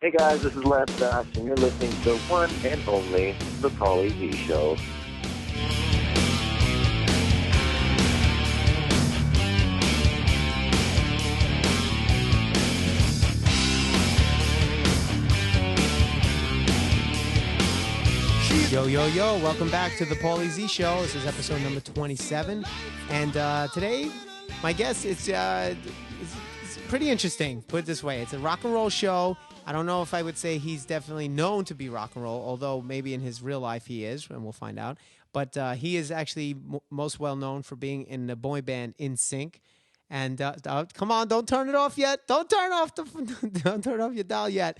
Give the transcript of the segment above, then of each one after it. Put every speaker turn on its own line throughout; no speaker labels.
Hey guys, this is Lance Bass, and you're listening to the one and only The Paulie Z Show.
Yo, welcome back to The Paulie Z Show. This is episode number 27, and today, my guest, it's pretty interesting, put it this way. It's a rock and roll show. I don't know if I would say he's definitely known to be rock and roll, although maybe in his real life he is, and we'll find out. But he is actually most well known for being in the boy band In Sync. And come on, don't turn it off yet. Don't turn off your dial yet.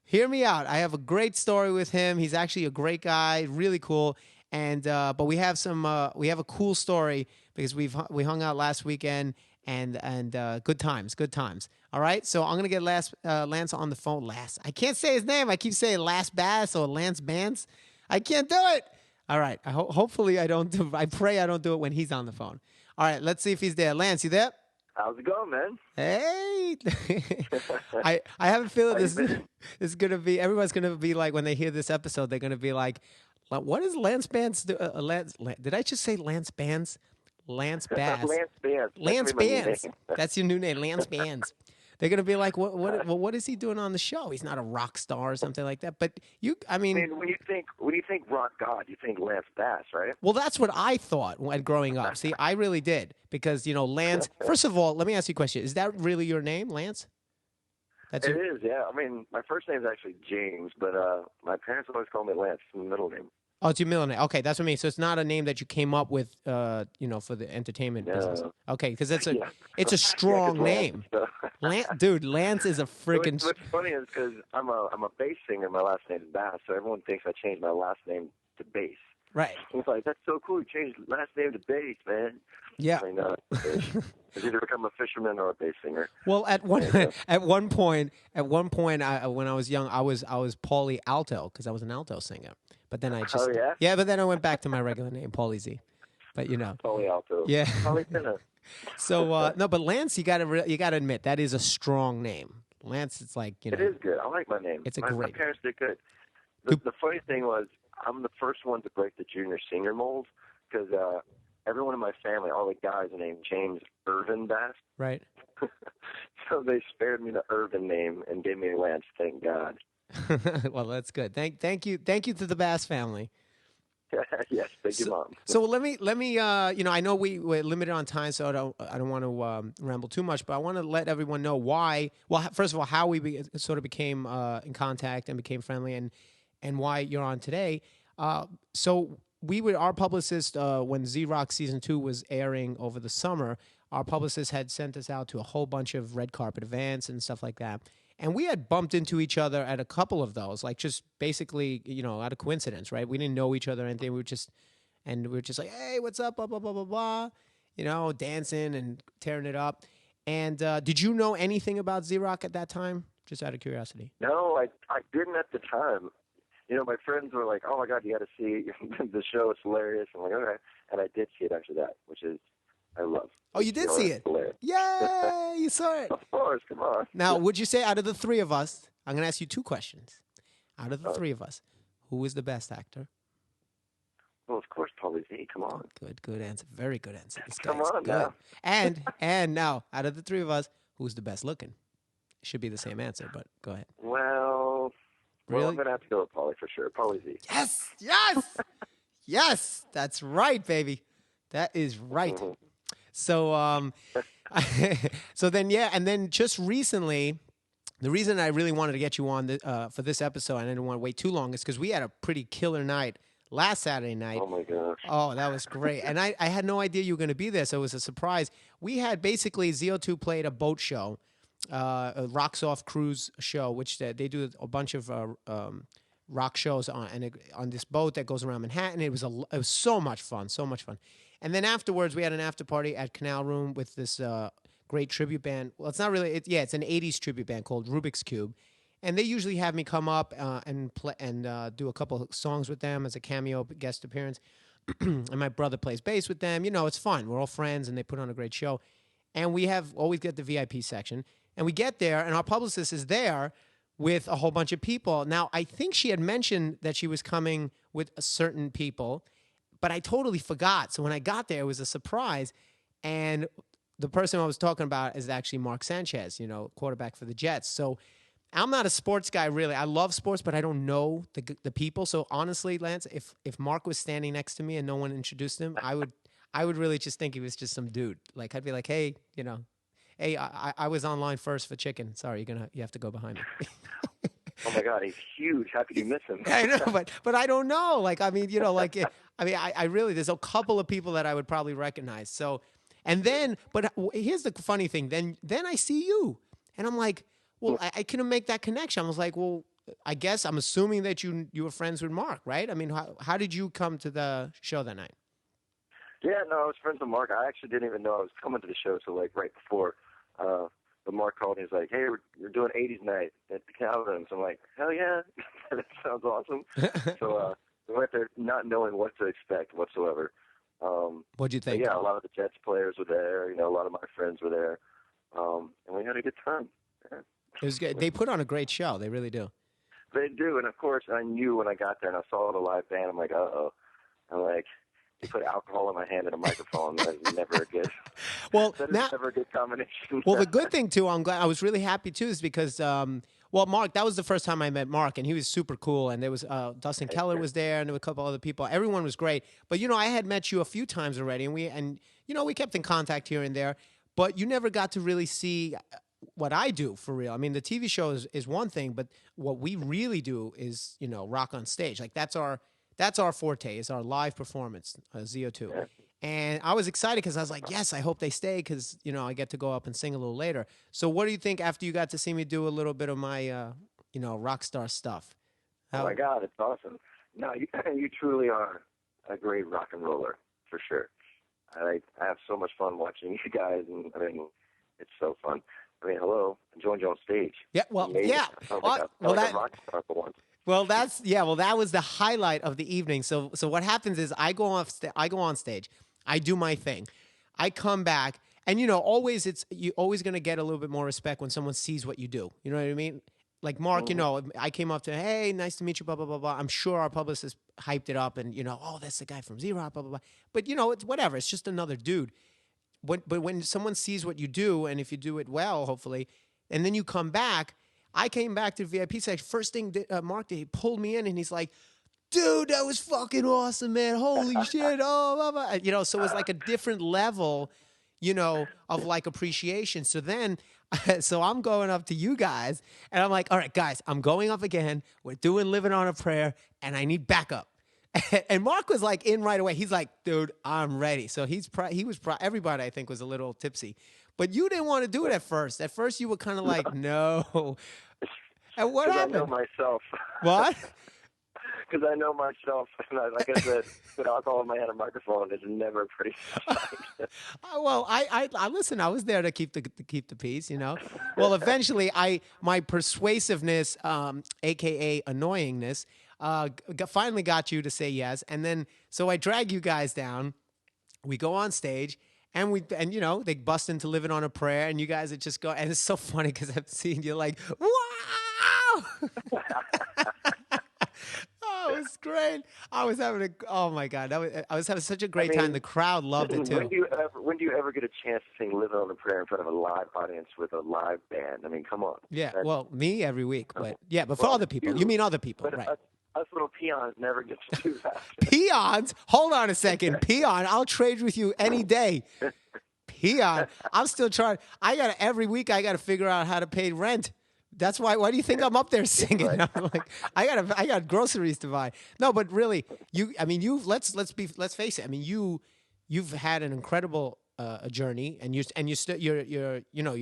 Hear me out. I have a great story with him. He's actually a great guy, really cool. And but we have a cool story because we hung out last weekend. And good times. All right, so I'm gonna get Lance on the phone. I can't say his name. I keep saying Lance Bass or Lance Bance. I can't do it. All right, hopefully I don't do. I pray I don't do it when he's on the phone. All right, let's see if he's there. Lance, you there?
How's it going, man?
Hey, I have a feeling this is gonna be. Everyone's gonna be like when they hear this episode, they're gonna be like, "What is Lance Bance do?" Did I just say Lance Bance? Lance Bass.
Lance Bance.
That's your new name, Lance Bance. They're gonna be like, what is he doing on the show? He's not a rock star or something like that. But I mean,
when you think rock god, you think Lance Bass, right?
Well, that's what I thought when growing up. See, I really did because Lance. First of all, let me ask you a question: is that really your name, Lance?
It is, yeah. I mean, my first name is actually James, but my parents always call me Lance, my middle name.
Oh, it's your middle name. Okay, that's what I mean. So it's not a name that you came up with, for the entertainment business. Okay, because it's a strong name. Lance is a freaking.
What's funny is because I'm a bass singer. My last name is Bass, so everyone thinks I changed my last name to bass.
Right.
It's like, that's so cool. You changed last name to bass, man.
Yeah.
I know. It's either become a fisherman or a bass singer.
Well, at one point, when I was young, I was Paulie Alto because I was an alto singer. But then I just but then I went back to my regular name, Paulie Z. But
Paulie Alto.
Yeah.
Paulie Tenor.
So no, but Lance, you gotta admit that is a strong name. Lance, it's like
It is good. I like my name.
It's
my parents did good. The funny thing was, I'm the first one to break the junior senior mold because everyone in my family, all the guys, are named James Irvin Bass.
Right.
So they spared me the Irvin name and gave me Lance. Thank God.
Well, that's good. Thank you to the Bass family.
Yes, thank you, Mom.
So let me. I know we're limited on time, so I don't want to ramble too much, but I want to let everyone know why. Well, first of all, how we sort of became in contact and became friendly, and why you're on today. So our publicist when Z-Rock season 2 was airing over the summer. Our publicist had sent us out to a whole bunch of red carpet events and stuff like that. And we had bumped into each other at a couple of those, like just basically, out of coincidence, right? We didn't know each other or anything. We were just like, hey, what's up, blah, blah, blah, blah, blah, dancing and tearing it up. And did you know anything about Z-Rock at that time? Just out of curiosity.
No, I didn't at the time. My friends were like, oh, my God, you got to see the show. It's hilarious. I'm like, okay. And I did see it after that, which is, I love.
Oh, you did see it?
Hilarious.
Yay, you saw it.
Of course, come on.
Now, would you say out of the three of us, I'm going to ask you two questions. Out of the three of us, who is the best actor?
Well, of course, Paulie Z. Come on.
Good answer. Very good answer.
Come on now.
And now, out of the three of us, who's the best looking? It should be the same answer, but go ahead.
Well,
really?
I'm going to have to go with Paulie for sure. Paulie Z.
Yes! Yes! That's right, baby. That is right.
Mm-hmm.
So, so then, and then just recently, the reason I really wanted to get you on for this episode, and I didn't want to wait too long, is because we had a pretty killer night last Saturday night.
Oh, my gosh.
Oh, that was great. And I had no idea you were going to be there, so it was a surprise. We had basically, ZO2 played a boat show, a Rocks Off cruise show, which they do a bunch of rock shows on this boat that goes around Manhattan. It was so much fun. And then afterwards, we had an after party at Canal Room with this great tribute band. Well, it's not really. It's an '80s tribute band called Rubik's Cube, and they usually have me come up and play and do a couple of songs with them as a cameo guest appearance. And my brother plays bass with them. It's fun. We're all friends, and they put on a great show. And we always get the VIP section. And we get there, and our publicist is there with a whole bunch of people. Now, I think she had mentioned that she was coming with a certain people, but I totally forgot. So when I got there, it was a surprise. And the person I was talking about is actually Mark Sanchez, quarterback for the Jets. So I'm not a sports guy, really. I love sports, but I don't know the people. So honestly, Lance, if Mark was standing next to me and no one introduced him, I would really just think he was just some dude. Like, I'd be like, hey, hey, I was online first for chicken. Sorry, you have to go behind me.
Oh my God, he's huge. How could you miss him?
I know, but I don't know. Like, I mean, I really, there's a couple of people that I would probably recognize. So, and then, but here's the funny thing. Then I see you, and I'm like, well, I couldn't make that connection. I was like, well, I guess I'm assuming that you were friends with Mark, right? I mean, how did you come to the show that night?
Yeah, no, I was friends with Mark. I actually didn't even know I was coming to the show till like right before. But Mark called and he's like, hey, we're doing 80s night at the Calvin's. I'm like, hell yeah, that sounds awesome. So we went there not knowing what to expect whatsoever.
What'd you think?
Yeah, a lot of the Jets players were there. A lot of my friends were there. And we had a good time. Yeah.
It was good. They put on a great show. They really do.
They do. And, of course, I knew when I got there and I saw the live band, I'm like, uh-oh. I'm like, they put alcohol in my hand and a microphone. That's never a good.
Well,
never a good combination.
Well, the good thing too, I was really happy too, is because Mark, that was the first time I met Mark, and he was super cool. And there was Dustin Keller was there, and there were a couple other people. Everyone was great. But I had met you a few times already, and we kept in contact here and there. But you never got to really see what I do for real. I mean, the TV show is one thing, but what we really do is rock on stage. Like that's our forte, is our live performance, ZO2. Yeah. And I was excited because I was like, yes, I hope they stay because, I get to go up and sing a little later. So what do you think after you got to see me do a little bit of my, rock star stuff?
Oh, my God, it's awesome. No, you truly are a great rock and roller, for sure. I have so much fun watching you guys, and, it's so fun. Hello, I joined you on stage.
Yeah, well,
amazing.
Yeah.
I like a rock star for once.
Well, that was the highlight of the evening. So what happens is I go on stage. I do my thing. I come back, and always you're always going to get a little bit more respect when someone sees what you do. You know what I mean? Like Mark, I came up to, hey, nice to meet you, blah blah blah blah. I'm sure our publicist hyped it up, and oh, that's the guy from Z-Rock, blah blah blah. But it's whatever. It's just another dude. But when someone sees what you do, and if you do it well, hopefully, and then you come back, I came back to the VIP section. First thing Mark did, he pulled me in, and he's like, dude, that was fucking awesome, man. Holy shit. Oh, blah, blah. So it was like a different level, of like appreciation. So then, so I'm going up to you guys, and I'm like, all right, guys, I'm going up again. We're doing Living on a Prayer, and I need backup. And Mark was like in right away. He's like, dude, I'm ready. So everybody I think was a little tipsy, but you didn't want to do it at first. At first you were kind of like, no. And what happened?
I know myself.
What?
Because I know myself, and like I said, with alcohol in my hand and a microphone is never a pretty sight.
Well, I listen. I was there to keep the peace, Well, eventually, my persuasiveness, aka annoyingness, finally got you to say yes, and then so I drag you guys down. We go on stage. And they bust into Living on a Prayer, and you guys would just go, and it's so funny because I've seen you like, wow. Oh, it was great. I was having oh my God, I was having such a great time. The crowd loved it too.
When do you ever get a chance to sing Living on a Prayer in front of a live audience with a live band? Come on.
Yeah, well, me every week, but for other people. You mean other people, right?
Us little peons never get to do that.
Peons? Hold on a second. Peon, I'll trade with you any day. Peon, I'm still trying. Every week I got to figure out how to pay rent. That's why do you think I'm up there singing? Right. I'm like, I got groceries to buy. No, but really, let's face it. You've had an incredible journey, and you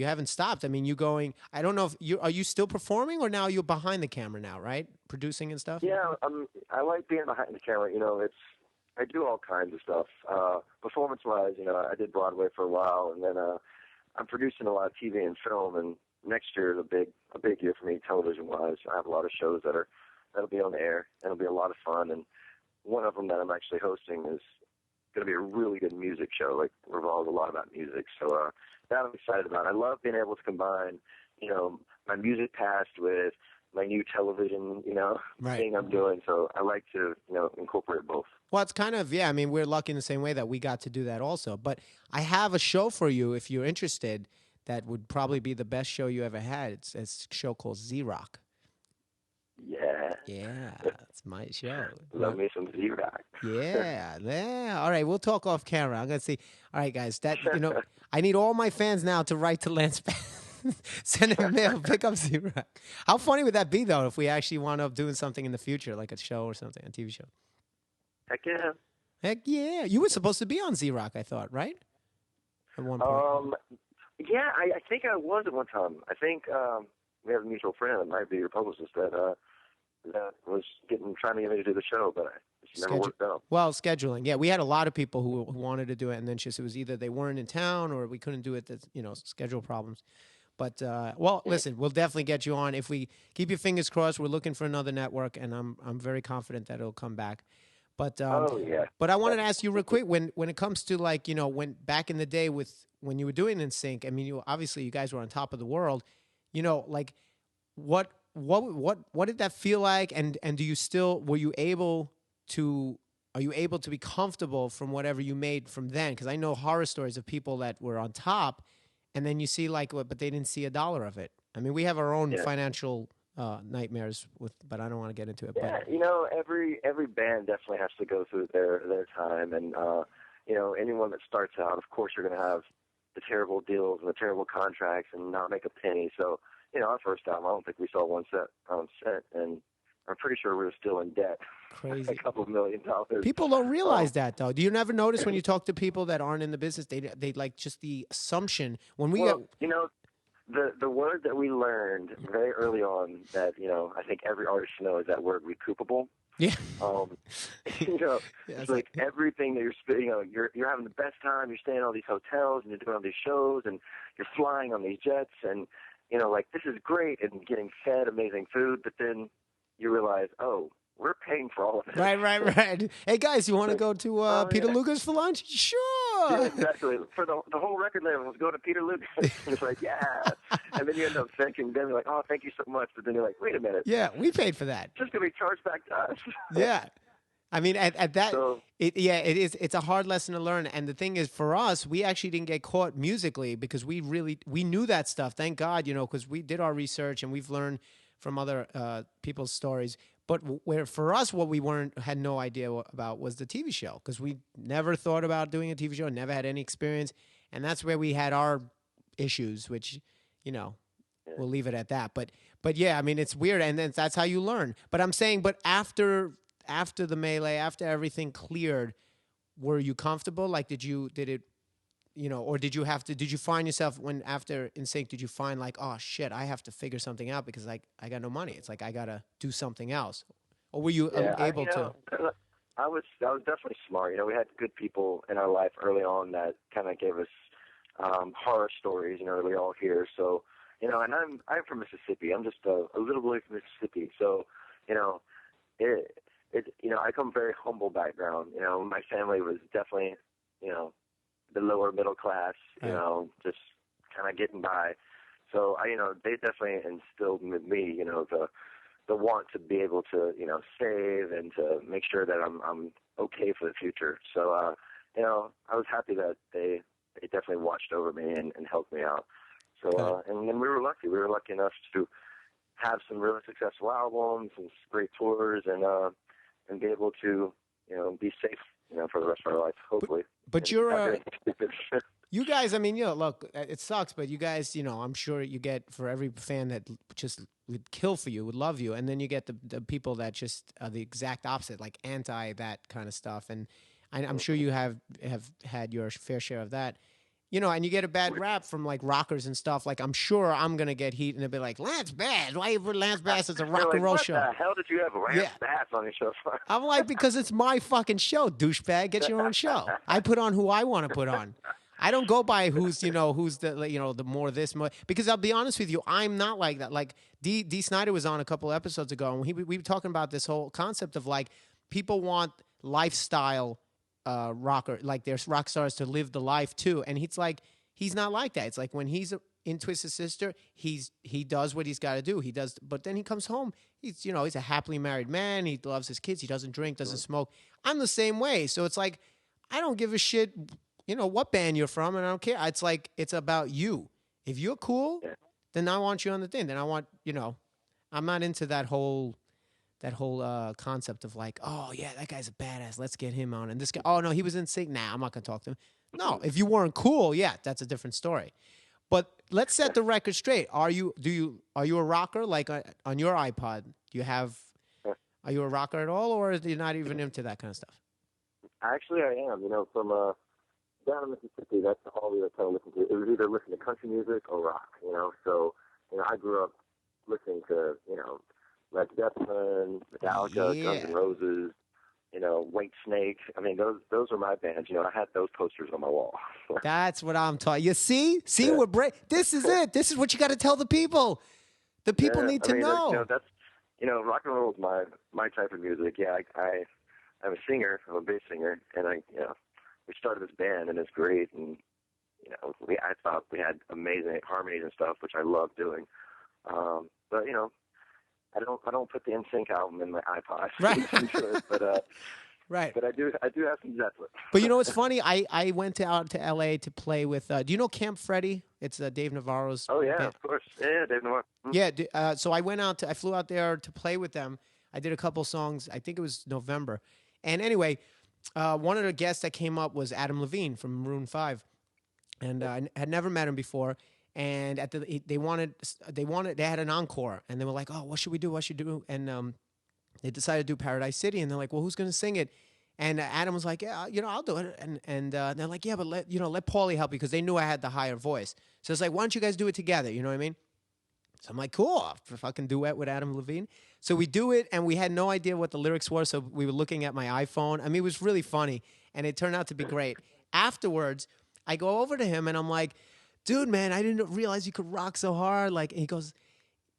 haven't stopped. You going? I don't know if are you still performing, or now you're behind the camera now, right? Producing and stuff.
Yeah, I like being behind the camera. I do all kinds of stuff. Performance-wise, I did Broadway for a while, and then I'm producing a lot of TV and film, and next year is a big year for me television-wise. I have a lot of shows that'll be on the air, and it'll be a lot of fun. And one of them that I'm actually hosting is going to be a really good music show, like revolves a lot about music. So that I'm excited about. I love being able to combine, my music past with my new television,
Right.
thing I'm doing. So I like to, incorporate both.
Well, it's kind of, yeah, I mean, we're lucky in the same way that we got to do that also. But I have a show for you if you're interested that would probably be the best show you ever had. It's a show called Z-Rock.
Yeah.
Yeah, it's my show.
Love me some Z-Rock.
Yeah, yeah. All right, we'll talk off camera. I'm gonna see. All right, guys. I need all my fans now to write to Lance. Send him mail. Pick up Z-Rock. How funny would that be though if we actually wound up doing something in the future, like a show or something, a TV show?
Heck yeah.
Heck yeah! You were supposed to be on Z-Rock, I thought, right? At one point.
Yeah, I think I was at one time. I think we have a mutual friend that might be your publicist that was trying to get me to do the show, but it never worked out.
Well, scheduling. Yeah, we had a lot of people who wanted to do it, and then it was either they weren't in town or we couldn't do it. Schedule problems. But listen, we'll definitely get you on if we keep your fingers crossed. We're looking for another network, and I'm very confident that it'll come back. But
yeah.
But I wanted to ask you real quick when it comes to when back in the day when you were doing NSYNC. I mean, obviously you guys were on top of the world. What did that feel like? And do you still are you able to be comfortable from whatever you made from then? Because I know horror stories of people that were on top, and then you see but they didn't see a dollar of it. I mean, we have our own financial nightmares but I don't want to get into it.
Yeah,
but
every band definitely has to go through their time, and anyone that starts out, of course, you're going to have the terrible deals and the terrible contracts and not make a penny. So, our first album, I don't think we saw one cent, and I'm pretty sure we were still in debt.
Crazy.
$2 million.
People don't realize that, though. Do you never notice when you talk to people that aren't in the business, they like just the assumption when we
the word that we learned very early on that, I think every artist should know is that word recoupable.
Yeah.
It's like everything that you're having the best time, you're staying in all these hotels and you're doing all these shows and you're flying on these jets and, this is great and getting fed amazing food, but then you realize, oh, we're paying for all of it.
Right. Hey, guys, you want to go to Peter Luger's for lunch? Sure.
Yeah, exactly. For the whole record label, let's go to Peter Luger. It's like, yeah. And then you end up thanking them. You're like, oh, thank you so much. But then you're like, wait a minute.
Yeah, we paid for that.
It's just going to be charged back to us.
Yeah. I mean, at that, it is. It's a hard lesson to learn. And the thing is, for us, we actually didn't get caught musically because we knew that stuff. Thank God, because we did our research and we've learned from other people's stories. But for us, what we had no idea about was the TV show because we never thought about doing a TV show, never had any experience, and that's where we had our issues, which, we'll leave it at that. But yeah, I mean, it's weird, and that's how you learn. But I'm saying, after the melee, after everything cleared, were you comfortable? Like, did it? Or did you find yourself after NSYNC, did you find like, oh shit, I have to figure something out because I got no money. It's like, I got to do something else. Or were you able to?
I was definitely smart. We had good people in our life early on that kind of gave us horror stories, that we all hear. So, and I'm from Mississippi. I'm just a little boy from Mississippi. So, I come from a very humble background. My family was definitely, the lower middle class, just kind of getting by. So they definitely instilled in me, the want to be able to, save and to make sure that I'm okay for the future. So, I was happy that they definitely watched over me and helped me out. So, and then we were lucky. We were lucky enough to have some really successful albums and great tours and be able to, be safe, for the rest of our life, hopefully.
But you're you guys, I mean, look, it sucks, but you guys, I'm sure you get for every fan that just would kill for you, would love you, and then you get the people that just are the exact opposite, like anti that kind of stuff. And I'm sure you have had your fair share of that. And you get a bad rap from like rockers and stuff. Like, I'm sure I'm going to get heat and they'll be like, Lance Bass, why you put Lance Bass as a rock and roll show?
What the hell did you have Lance Bass on your show for?
I'm like, because it's my fucking show, douchebag. Get your own show. I put on who I want to put on. I don't go by who's the the more this more, because I'll be honest with you, I'm not like that. Like D Snyder was on a couple episodes ago and we were talking about this whole concept of like people want lifestyle rocker, like there's rock stars to live the life too, and he's not like that. It's like when he's in Twisted Sister, he does what he's got to do. He does, but then he comes home. He's he's a happily married man. He loves his kids. He doesn't drink, doesn't smoke. I'm the same way. So it's like I don't give a shit, what band you're from, and I don't care. It's like it's about you. If you're cool, then I want you on the thing. Then I want I'm not into that whole concept of like, oh yeah, that guy's a badass. Let's get him on. And this guy, oh no, he was in sync. Nah, I'm not gonna talk to him. No, if you weren't cool, yeah, that's a different story. But let's set the record straight. Are you a rocker? Like on your iPod, are you a rocker at all, or are you not even into that kind of stuff?
Actually, I am. From down in Mississippi, that's all we were kind of listening to. It was either listen to country music or rock. So I grew up listening to Led Zeppelin, Metallica, Guns N' Roses, White Snake. I mean, those are my bands. I had those posters on my wall.
That's what I'm talking. You see, we're this is it. This is what you got to tell the people. The people need to know.
That's rock and roll is my type of music. Yeah, I'm a singer. I'm a bass singer, and we started this band, and it's great. And I thought we had amazing harmonies and stuff, which I love doing. But I don't put the NSYNC album in my iPod.
Right.
But
right.
But I do have some Zeppelin.
But what's funny? I went out to L.A. to play with. Do you know Camp Freddy? It's Dave Navarro's.
Oh yeah,
band.
Of course. Yeah, Dave Navarro.
Yeah. So I flew out there to play with them. I did a couple songs. I think it was November. And anyway, one of the guests that came up was Adam Levine from Maroon 5, and I had never met him before. And they had an encore, and they were like, oh, what should we do? And they decided to do Paradise City, and they're like, well, who's going to sing it? And Adam was like, yeah, I'll do it. And they're like, yeah, but let Paulie help you, because they knew I had the higher voice. So it's like, why don't you guys do it together? You know what I mean? So I'm like, cool, I'll fucking duet with Adam Levine. So we do it, and we had no idea what the lyrics were, so we were looking at my iPhone. I mean, it was really funny, and it turned out to be great. Afterwards, I go over to him, and I'm like, dude, man, I didn't realize you could rock so hard. Like, and he goes,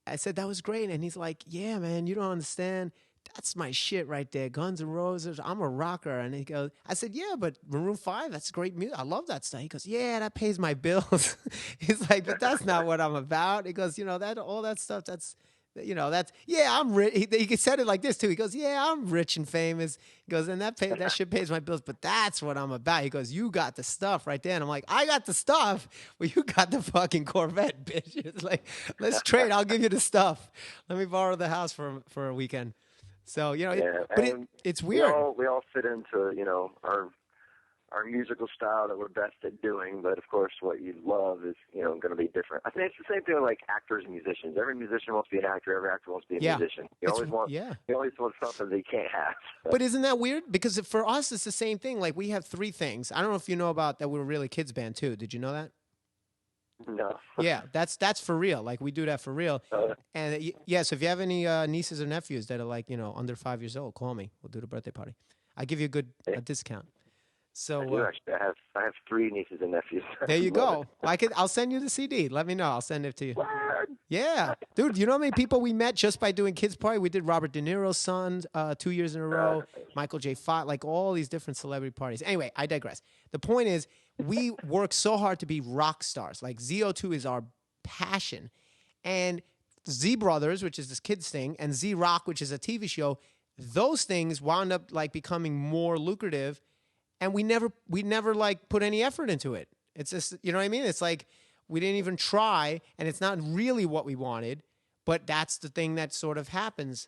I said, that was great. And he's like, yeah, man, you don't understand. That's my shit right there. Guns N' Roses. I'm a rocker. And he goes, I said, yeah, but Maroon 5, that's great music. I love that stuff. He goes, yeah, that pays my bills. He's like, but that's not what I'm about. He goes, all that stuff, that's, I'm rich. He said it like this too. He goes, yeah, I'm rich and famous. He goes, and that shit pays my bills, but that's what I'm about. He goes, you got the stuff right there. And I'm like, I got the stuff. Well, you got the fucking Corvette, bitch. It's like, let's trade. I'll give you the stuff. Let me borrow the house for a weekend. So, it's weird.
We all fit into, our musical style that we're best at doing, but of course what you love is, going to be different. I think it's the same thing with like actors and musicians. Every musician wants to be an actor, every actor wants to be a musician. You always want something that you can't have.
But isn't that weird? Because for us it's the same thing. Like we have three things. I don't know if you know about that we're really kids band too. Did you know that?
No.
Yeah, that's for real. Like we do that for real. And so if you have any nieces or nephews that are like, under 5 years old, call me. We'll do the birthday party. I'll give you a discount. So
I do actually. I have 3 nieces and nephews.
There you go. I'll send you the CD. Let me know. I'll send it to you.
What?
Yeah, dude. You know how many people we met just by doing kids party? We did Robert De Niro's son 2 years in a row. Michael J. Fox, like all these different celebrity parties. Anyway, I digress. The point is, we work so hard to be rock stars. Like ZO2 is our passion, and Z Brothers, which is this kids thing, and Z Rock, which is a TV show. Those things wound up like becoming more lucrative. And we never like put any effort into it. It's just, you know what I mean? It's like we didn't even try, and it's not really what we wanted, but that's the thing that sort of happens.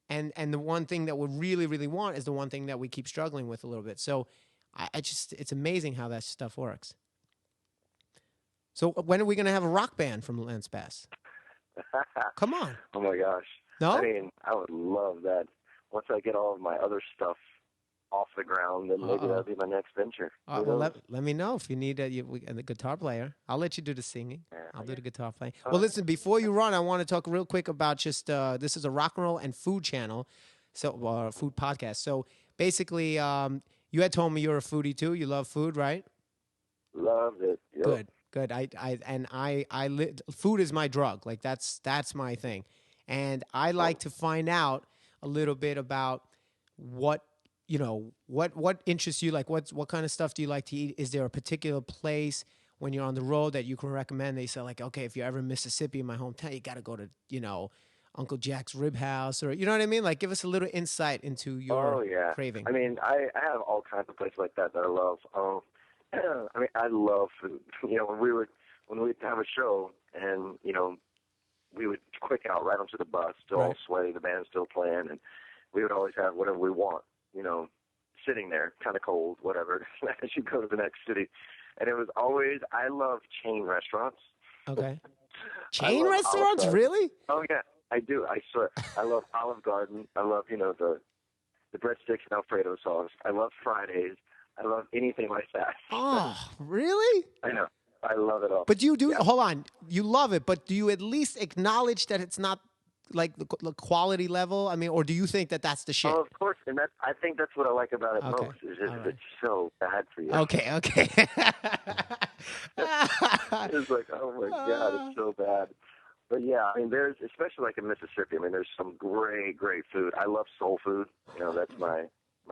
And the one thing that we really, really want is the one thing that we keep struggling with a little bit. So it's amazing how that stuff works. So when are we going to have a rock band from Lance Bass? Come on.
Oh my gosh.
No?
I mean, I would love that. Once I get all of my other stuff off the ground, then maybe that'll be my next venture.
Well, let me know if you need a guitar player. I'll let you do the singing. I'll do the guitar playing. Well, listen, before you run, I want to talk real quick about just this is a rock and roll and food channel, so food podcast. So basically, you had told me you're a foodie too. You love food, right?
Love it. Yep.
Good. Food is my drug. Like that's my thing, and I like to find out a little bit about what interests you? Like what kind of stuff do you like to eat? Is there a particular place? when you're on the road that you can recommend? They say like, okay, if you're ever in Mississippi, in my hometown, you got to go to, Uncle Jack's Rib House, or you know what I mean? Like, give us a little insight into your craving.
I mean, I have all kinds of places like that I love. I mean, I love food. When we'd have a show, and we would quick out right onto the bus, still all sweaty, the band's still playing, and we would always have whatever we want, sitting there, kind of cold, whatever, as you go to the next city. And it was always, I love chain restaurants.
Okay. Chain restaurants, really?
Oh, yeah, I do. I swear. I love Olive Garden. I love, the breadsticks and Alfredo sauce. I love Fridays. I love anything like that.
Oh, really?
I know. I love it all.
But hold on, you love it, but do you at least acknowledge that it's not like the quality level? I mean, or do you think that that's the shit?
Oh, of course, and I think that's what I like about it most. Is it's so bad for you.
Okay.
It's like, oh my God, it's so bad. But yeah, I mean, there's, especially like in Mississippi, I mean, there's some great food. I love soul food. That's my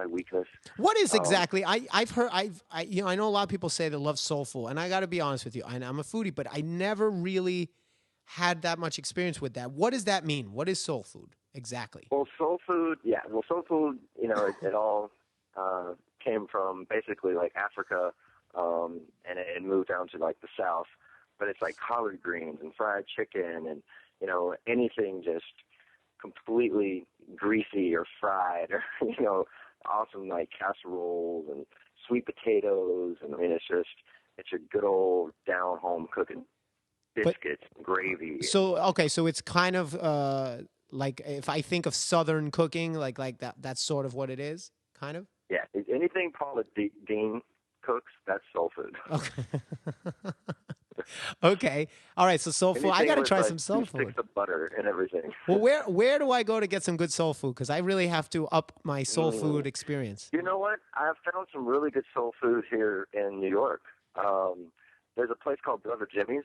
weakness.
What is exactly? I've heard. I know a lot of people say they love soul food, and I got to be honest with you. I'm a foodie, but I never really had that much experience with that. What does that mean? What is soul food exactly?
Well, soul food, it all came from basically like Africa, and it moved down to like the South. But it's like collard greens and fried chicken and anything just completely greasy or fried, or awesome like casseroles and sweet potatoes, and I mean it's a good old down home cooking, biscuits and gravy.
So it's kind of like if I think of Southern cooking, like that's sort of what it is, kind of.
Yeah, anything Paula Dean cooks, that's soul food.
Okay. Okay. All right. So soul food. I got to try some soul food.
Sticks of butter and everything.
Well, where do I go to get some good soul food? Because I really have to up my soul food experience.
You know what? I've found some really good soul food here in New York. There's a place called Brother Jimmy's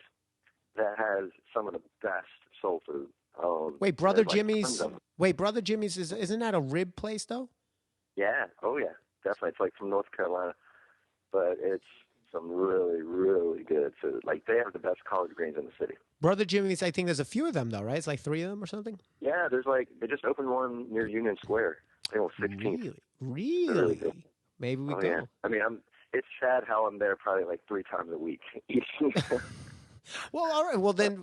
that has some of the best soul food.
Wait, Brother Jimmy's? Wait, Brother Jimmy's isn't that a rib place though?
Yeah. Oh yeah. Definitely. It's like from North Carolina, but it's some really, really good food. Like, they have the best collard greens in the city.
Brother Jimmy's, I think there's a few of them, though, right? It's like 3 of them or something?
Yeah, they just opened one near Union Square. I think it was 16th.
Really? Maybe we go.
Yeah. I mean, it's sad how I'm there probably like 3 times a week eating.
Well, all right. Well, then,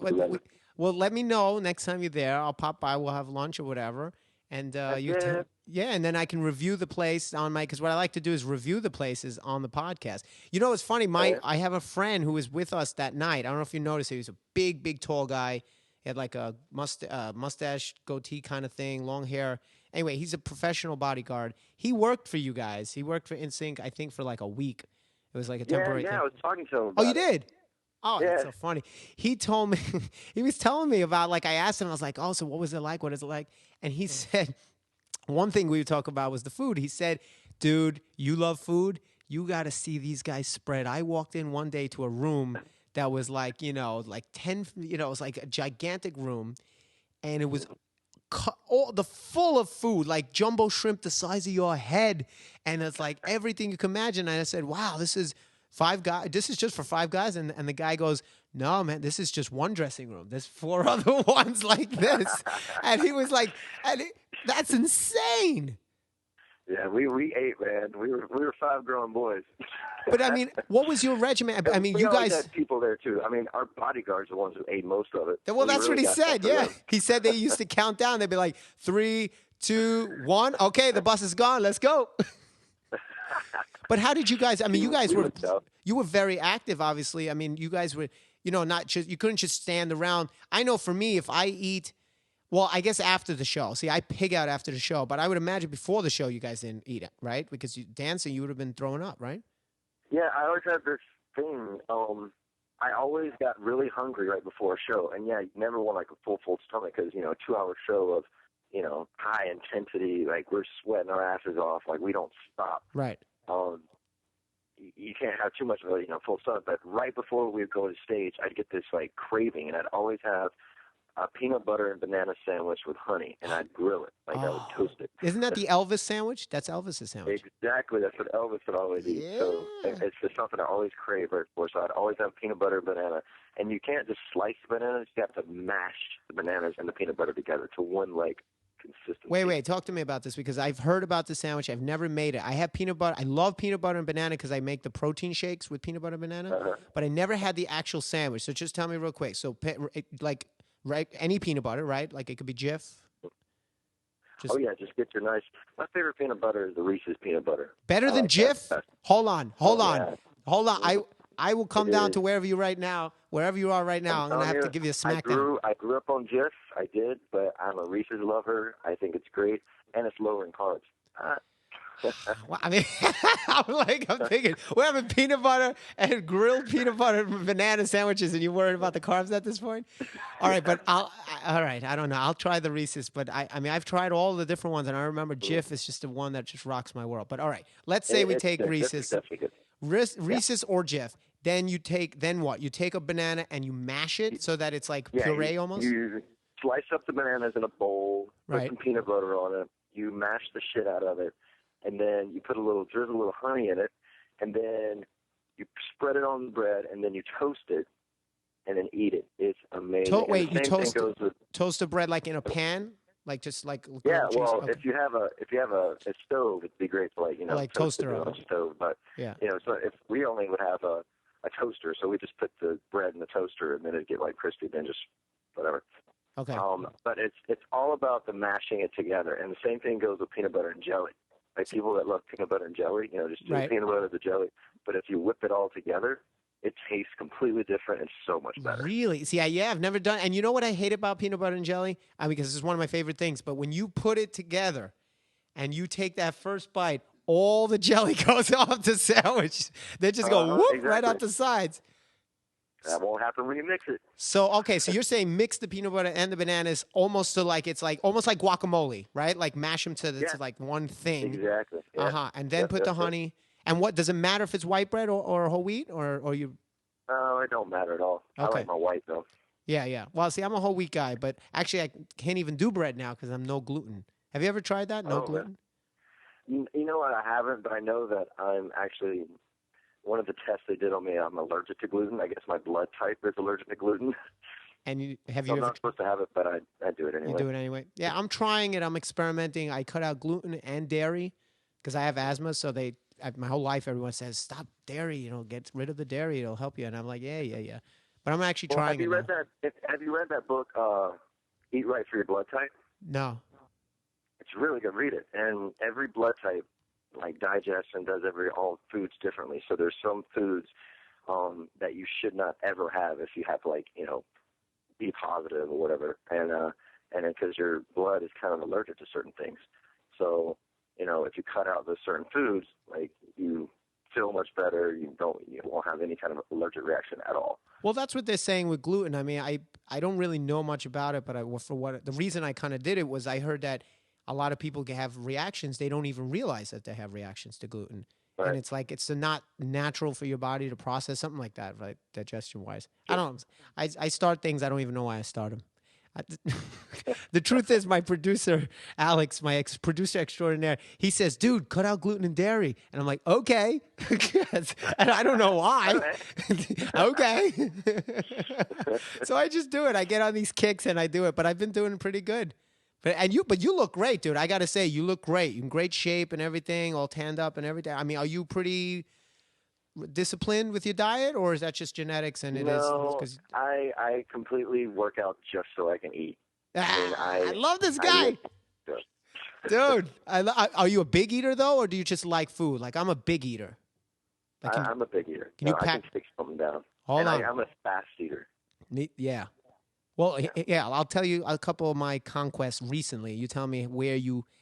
let me know next time you're there. I'll pop by. We'll have lunch or whatever. And and then I can review the place on because what I like to do is review the places on the podcast. It's funny. I have a friend who was with us that night. I don't know if you noticed. He was a big, tall guy. He had like a mustache, goatee kind of thing, long hair. Anyway, he's a professional bodyguard. He worked for you guys. He worked for NSYNC, I think, for like a week. It was like a temporary thing.
I was talking to him.
Oh, you did? Oh, yeah. That's so funny. He told me, he was telling me about, like, I asked him, I was like, oh, so what was it like? What is it like? And he said, one thing we would talk about was the food. He said, dude, you love food? You got to see these guys spread. I walked in one day to a room that was like, like 10, it was like a gigantic room. And it was full of food, like jumbo shrimp the size of your head. And it's like everything you can imagine. And I said, wow, this is 5 guys. This is just for 5 guys. And the guy goes, no, man, this is just one dressing room. There's 4 other ones like this. And he was like, that's insane.
Yeah, we ate, man. We were 5 grown boys.
But I mean, what was your regimen? I mean,
we
you guys
had people there too. I mean, our bodyguards are the ones who ate most of it.
Well, that's what he said. Yeah, he said they used to count down. They'd be like 3, 2, 1. Okay, the bus is gone. Let's go. But how did you guys? I mean, you were very active, obviously. I mean, you guys were, not just you couldn't just stand around. I know for me, if I eat, well, I guess after the show. See, I pig out after the show, but I would imagine before the show, you guys didn't eat it, right? Because dancing, you would have been throwing up, right?
Yeah, I always had this thing. I always got really hungry right before a show, and yeah, you never want like a full stomach because a 2-hour show of high intensity, like we're sweating our asses off, like we don't stop.
Right.
You can't have too much of a full stomach, but right before we would go to stage, I'd get this like craving, and I'd always have a peanut butter and banana sandwich with honey, and I'd grill it, like I would toast it.
Isn't that the Elvis sandwich? That's Elvis's sandwich.
Exactly. That's what Elvis would always eat. So
Yeah.
it's just something I always crave right for. So I'd always have peanut butter and banana. And you can't just slice the bananas. You have to mash the bananas and the peanut butter together to one, like, consistency.
Wait. Talk to me about this because I've heard about the sandwich. I've never made it. I have peanut butter. I love peanut butter and banana because I make the protein shakes with peanut butter and banana. But I never had the actual sandwich. So just tell me real quick. So, like, right, any peanut butter, right? Like it could be Jif.
Just get your nice. My favorite peanut butter is the Reese's peanut butter.
Better than Jif? Hold on. I will come down to wherever you are right now. I'm gonna have to give you a smackdown.
I grew up on Jif. I did, but I'm a Reese's lover. I think it's great, and it's lower in carbs.
Well, I mean, I'm thinking we're having peanut butter and grilled peanut butter and banana sandwiches, and you're worried about the carbs at this point. All right, but all right. I don't know. I'll try the Reese's, but I mean, I've tried all the different ones, and I remember Jif is just the one that just rocks my world. But all right, let's say we take Reese's, Reese's or Jif. Then what? You take a banana and you mash it so that it's like puree almost.
You slice up the bananas in a bowl, put some peanut butter on it. You mash the shit out of it. And then you drizzle a little honey in it, and then you spread it on the bread, and then you toast it, and then eat it. It's amazing.
You toast the bread like in a pan, like just like
if you have a stove, it'd be great to like
toaster
on a stove. But so if we only would have a toaster, so we just put the bread in the toaster, and then it'd get like crispy, then just whatever.
Okay.
But it's all about the mashing it together, and the same thing goes with peanut butter and jelly. Like people that love peanut butter and jelly, just do the peanut butter, the jelly. But if you whip it all together, it tastes completely different and so much better.
Really? See, I've never done. And you know what I hate about peanut butter and jelly? Because it's one of my favorite things. But when you put it together, and you take that first bite, all the jelly goes off the sandwich. They just go whoop right out the sides.
That won't happen when you mix it.
So you're saying mix the peanut butter and the bananas almost to almost like guacamole, right? Like mash them to like one thing.
Exactly. Yeah.
And then put the honey. And what does it matter if it's white bread or whole wheat or you?
It don't matter at all.
Okay.
I like my white though.
Yeah. Well, see, I'm a whole wheat guy, but actually I can't even do bread now because I'm no gluten. Have you ever tried that? No gluten?
You know what? I haven't, but I know that I'm actually. One of the tests they did on me, I'm allergic to gluten. I guess my blood type is allergic to gluten.
And I'm
not supposed to have it, but I do it anyway.
You do it anyway? Yeah, I'm trying it. I'm experimenting. I cut out gluten and dairy because I have asthma. So my whole life, everyone says, stop dairy. Get rid of the dairy. It'll help you. And I'm like, yeah. But I'm actually trying it.
Have you read that book, Eat Right for Your Blood Type?
No.
It's really good. Read it. And every blood type digests and does all foods differently. So there's some foods that you should not ever have if you have B positive or whatever, and because your blood is kind of allergic to certain things. So if you cut out those certain foods, you feel much better. You won't have any kind of allergic reaction at all.
Well, that's what they're saying with gluten. I mean, I don't really know much about it, but the reason I kind of did it was I heard that a lot of people have reactions. They don't even realize that they have reactions to gluten. Right. And it's like it's not natural for your body to process something like that, right? Digestion-wise. Yeah. I don't know. I start things. I don't even know why I start them. The truth is, my producer, Alex, my producer extraordinaire, he says, dude, cut out gluten and dairy. And I'm like, okay. And I don't know why. Okay. So I just do it. I get on these kicks and I do it. But I've been doing pretty good. But you look great, dude. I got to say, you look great. You're in great shape and everything, all tanned up and everything. I mean, are you pretty disciplined with your diet, or is that just genetics and
I completely work out just so I can eat.
I love this guy. Dude, are you a big eater, though, or do you just like food? Like, I'm a big eater.
I'm a big eater.
I
can stick something down.
Hold on.
I'm a fast eater.
Yeah. Well, yeah, I'll tell you a couple of my conquests recently. You tell me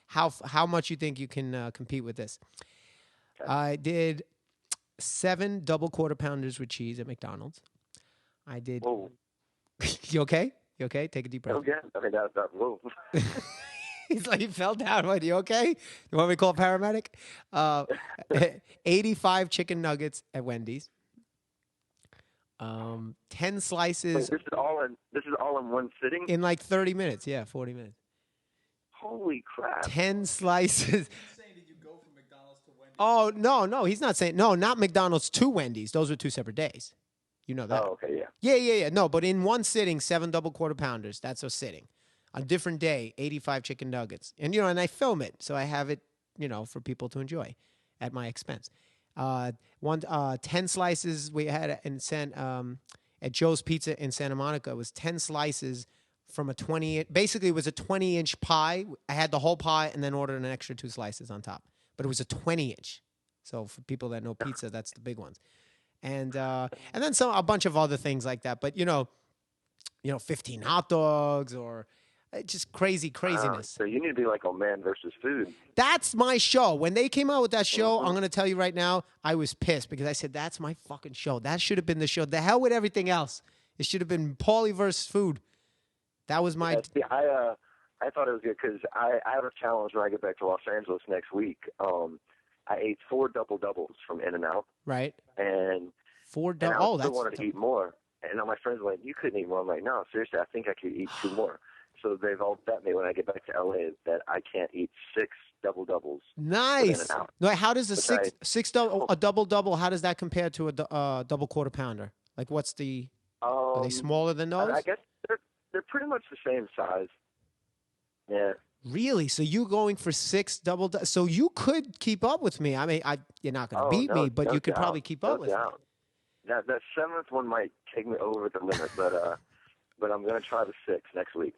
how much you think you can compete with this. Okay. I did 7 double quarter pounders with cheese at McDonald's. I did.
Whoa.
You okay? You okay? Take a deep breath.
Okay. I mean, that whoa.
He's like, he fell down. What, you okay? You want me to call a paramedic? 85 chicken nuggets at Wendy's. 10 slices.
Wait, this is all in one sitting?
In like 30 minutes. Yeah, 40 minutes.
Holy crap!
10 slices. Oh, no, he's not saying, no, not McDonald's to Wendy's. Those were 2 separate days. You know that.
Oh, okay, yeah.
Yeah. No, but in one sitting, 7 double quarter pounders. That's a sitting. A different day, 85 chicken nuggets. And, and I film it, so I have it, for people to enjoy at my expense. 10 slices we had at Joe's Pizza in Santa Monica. It was 10 slices from a 20, basically it was a 20-inch pie. I had the whole pie and then ordered an extra 2 slices on top. But it was a 20-inch. So for people that know pizza, that's the big ones. And then a bunch of other things like that. But 15 hot dogs or just craziness.
So you need to be like a Man versus Food.
That's my show. When they came out with that show, I'm going to tell you right now, I was pissed because I said, that's my fucking show. That should have been the show. The hell with everything else. It should have been Paulie versus Food. That was my...
Yeah, I thought it was good because I have a challenge when I get back to Los Angeles next week. I ate 4 double-doubles from In-N-Out.
Right.
And,
and
I still wanted to eat more. And all my friends were like, you couldn't eat more. I'm like, no, seriously, I think I could eat 2 more. So they've all bet me when I get back to L.A. that I can't eat 6 double-doubles.
Nice. No, how does a double-double, how does that compare to a double quarter pounder? Like what's the... are they smaller than those?
I guess they're pretty much the same size. Yeah.
Really? So you going for 6 so you could keep up with me. I mean, you're not going to beat me, but you could probably keep up with me.
That 7th one might take me over the limit, but I'm going to try the 6 next week.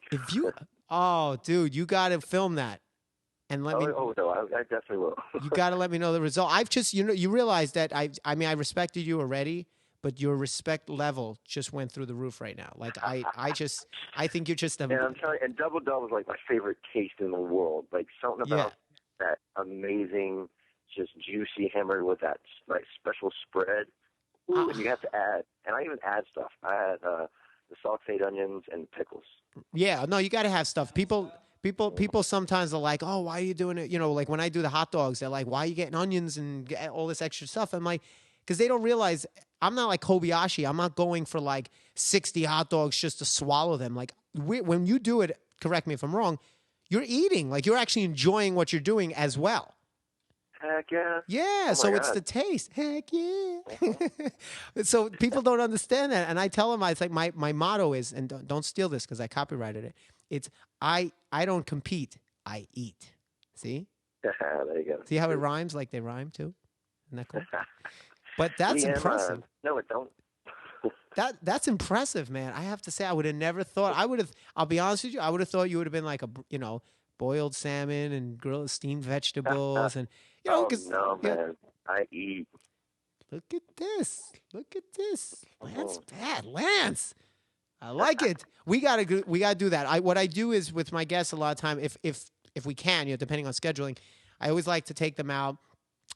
Oh, dude, you got to film that and let me.
Oh no, I definitely will.
You got to let me know the result. I've just, you realize that I mean, I respected you already, but your respect level just went through the roof right now. Like I think you're just.
And I'm telling you, and double is like my favorite taste in the world. Like something about that amazing, just juicy hamburger with that like special spread. Ooh, and you have to add, and I even add stuff. I add the sauteed onions and pickles. Yeah,
no, you got to have stuff. People sometimes are like, oh, why are you doing it? Like when I do the hot dogs, they're like, why are you getting onions and all this extra stuff? I'm like, because they don't realize I'm not like Kobayashi. I'm not going for like 60 hot dogs just to swallow them. Like when you do it, correct me if I'm wrong, you're eating. Like you're actually enjoying what you're doing as well.
Heck yeah.
Yeah,
oh
so it's the taste. Heck yeah. So people don't understand that. And I tell them, it's like my motto is, and don't steal this because I copyrighted it. It's I don't compete, I eat. See?
There you go.
See how it rhymes like they rhyme too? Isn't that cool? But that's impressive.
No, it don't.
That's impressive, man. I have to say, I would have never thought. I'll be honest with you, I would have thought you would have been like boiled salmon and grilled steamed vegetables and
no, man. I eat.
Look at this. Lance bad. Lance. I like it. We gotta do that. What I do is with my guests a lot of time, if we can, depending on scheduling, I always like to take them out.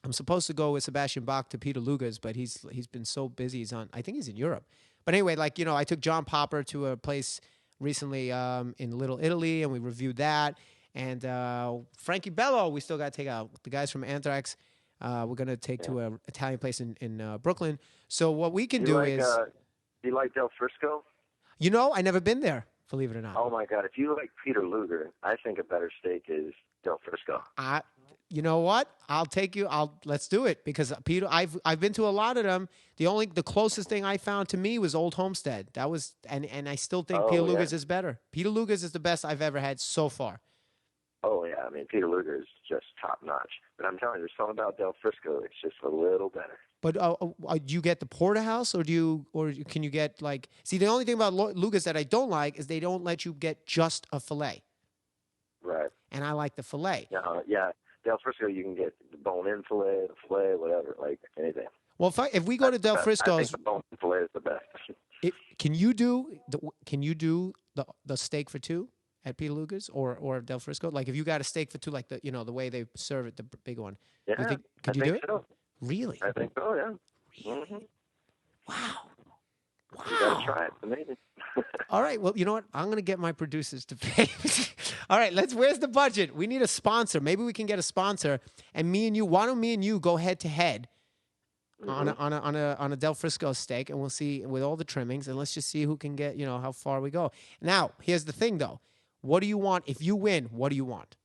I'm supposed to go with Sebastian Bach to Peter Luger's, but he's been so busy. I think he's in Europe. But anyway, I took John Popper to a place recently in Little Italy, and we reviewed that. And Frankie Bello, we still got to take out. The guys from Anthrax, we're going to take to an Italian place in Brooklyn. So what we can do is...
do you like Del Frisco?
I never been there, believe it or not.
Oh, my God. If you like Peter Luger, I think a better steak is Del Frisco.
You know what? I'll take you. Let's do it because Peter. I've been to a lot of them. The closest thing I found to me was Old Homestead. That was and I still think Peter Luger's is better. Peter Luger's is the best I've ever had so far.
Oh yeah, I mean Peter Luger is just top notch. But I'm telling you, there's something about Del Frisco. It's just a little better.
But do you get the porterhouse or can you get like? See, the only thing about Luger's that I don't like is they don't let you get just a fillet.
Right.
And I like the fillet.
Yeah. Del Frisco, you can get the bone-in fillet, the fillet, whatever, like anything.
Well, if we go to Del Frisco's,
I think the bone-in fillet is the best.
Can you do the steak for 2 at Peter Luger's or Del Frisco? Like if you got a steak for 2, like the way they serve it, the big one.
Yeah,
could you do it?
So.
Really?
I think so. Yeah.
Really?
Mm-hmm.
Wow.
You gotta try it. It's amazing.
All right. Well, you know what? I'm gonna get my producers to pay. All right. Where's the budget? We need a sponsor. Maybe we can get a sponsor. And why don't me and you go head to head on a Del Frisco steak, and we'll see with all the trimmings, and let's just see who can get how far we go. Now, here's the thing though. What do you want? If you win, what do you want?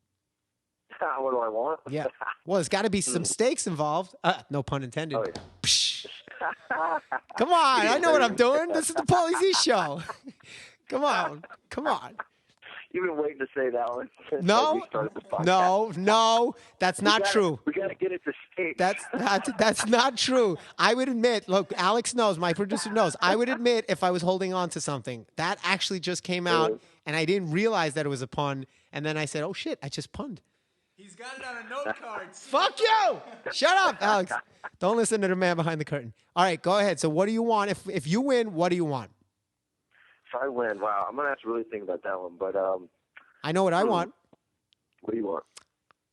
What do I want?
Yeah. Well, there's got to be some stakes involved. No pun intended.
Oh, yeah.
Psh. Come on. I know what I'm doing. This is the Paulie Z show. Come on. Come on.
You've been waiting to say that one since
No,
we started this podcast.
no, that's not true.
We got to get it to state.
That's not true. I would admit, look, Alex knows, my producer knows. I would admit if I was holding on to something. That actually just came out, and I didn't realize that it was a pun. And then I said, oh, shit, I just punned.
He's got it on a note card.
Fuck you! Shut up, Alex. Don't listen to the man behind the curtain. All right, go ahead. So what do you want? If you win, what do you want?
If I win, wow, I'm going to have to really think about that one. But
I know what I want.
what do you want?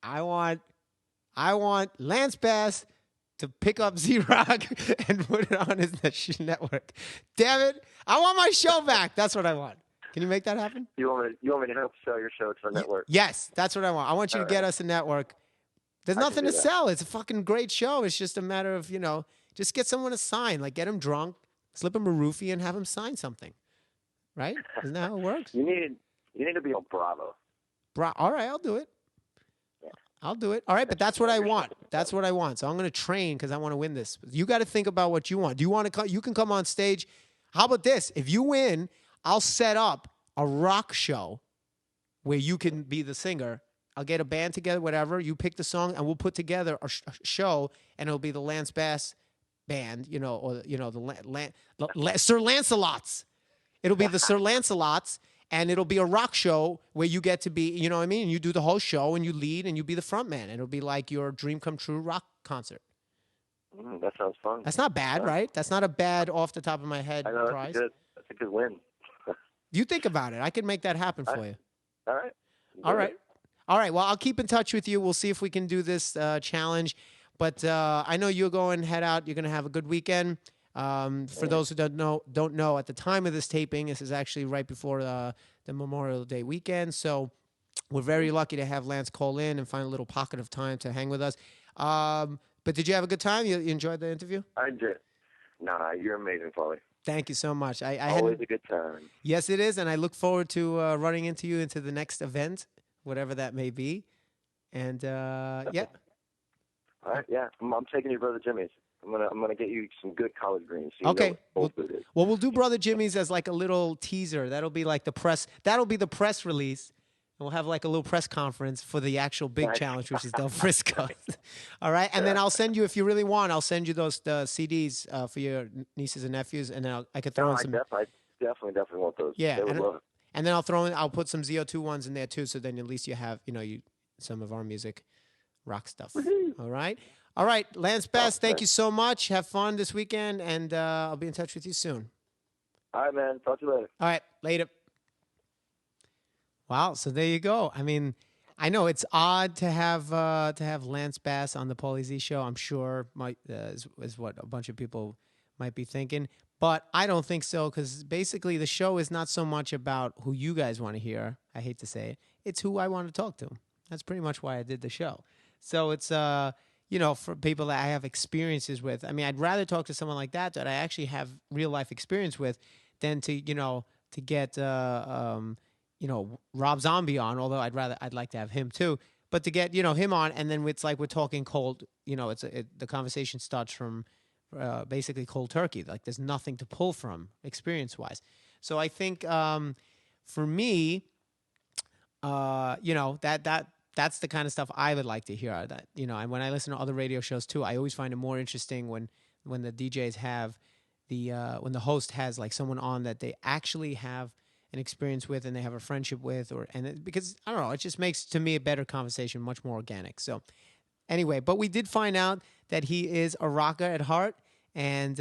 I want Lance Bass to pick up Z-Rock and put it on his network. Damn it. I want my show back. That's what I want. Can you make that happen?
You want me to help sell your show to the network?
Yes, that's what I want. I want you to get us a network. There's nothing to sell. It's a fucking great show. It's just a matter of, just get someone to sign. Like, get him drunk, slip him a roofie, and have him sign something. Right? Isn't that how it works?
You need to be on Bravo.
All right, I'll do it. I'll do it. All right, but that's what I want. That's what I want. So I'm going to train because I want to win this. You got to think about what you want. Do you want to come? You can come on stage. How about this? If you win, I'll set up a rock show where you can be the singer. I'll get a band together, whatever. You pick the song, and we'll put together a show, and it'll be the Lance Bass band, or the Sir Lancelot's. It'll be the Sir Lancelot's, and it'll be a rock show where you get to be, you know what I mean? You do the whole show, and you lead, and you be the front man. And it'll be like your dream come true rock concert.
That sounds fun.
That's not bad, right? That's not a bad off the top of my head prize.
That's a good win.
You think about it. I can make that happen for you.
All right.
All right. Well, I'll keep in touch with you. We'll see if we can do this challenge. But I know you're going head out. You're going to have a good weekend. For those who don't know, at the time of this taping, this is actually right before the Memorial Day weekend. So we're very lucky to have Lance call in and find a little pocket of time to hang with us. But did you have a good time? You enjoyed the interview?
I did. Nah, you're amazing, Paulie.
Thank you so much.
Always a good time.
Yes, it is, and I look forward to running into you into the next event, whatever that may be. And yeah.
All right, yeah. I'm taking you to Brother Jimmy's. I'm gonna get you some good collard greens. So
okay. Well, we'll do Brother Jimmy's as like a little teaser. That'll be like the press. That'll be the press release. And we'll have like a little press conference for the actual big challenge, which is Del Frisco. All right, and then I'll send you, if you really want, I'll send you the CDs for your nieces and nephews, and then I could throw in some.
I definitely want those.
Yeah,
they would love it.
And then I'll put some ZO2 ones in there too, so then at least you have some of our music, rock stuff.
Woo-hoo.
All right, Lance Bass, thank you so much. Have fun this weekend, and I'll be in touch with you soon.
All right, man. Talk to you later.
All right, later. Wow, so there you go. I mean, I know it's odd to have Lance Bass on the Paulie Z show. I'm sure is what a bunch of people might be thinking, but I don't think so, because basically the show is not so much about who you guys want to hear. I hate to say it. It's who I want to talk to. That's pretty much why I did the show. So it's for people that I have experiences with. I mean, I'd rather talk to someone like that I actually have real life experience with than to get Rob Zombie on, although I'd like to have him too. But to get him on, and then it's like we're talking cold. The conversation starts from basically cold turkey. Like there's nothing to pull from experience wise. So I think for me, that's the kind of stuff I would like to hear. That and when I listen to other radio shows too, I always find it more interesting when the DJs have when the host has like someone on that they actually have an experience with and they have a friendship with, because I don't know, it just makes to me a better conversation, much more organic. So anyway, but we did find out that he is a rocker at heart, and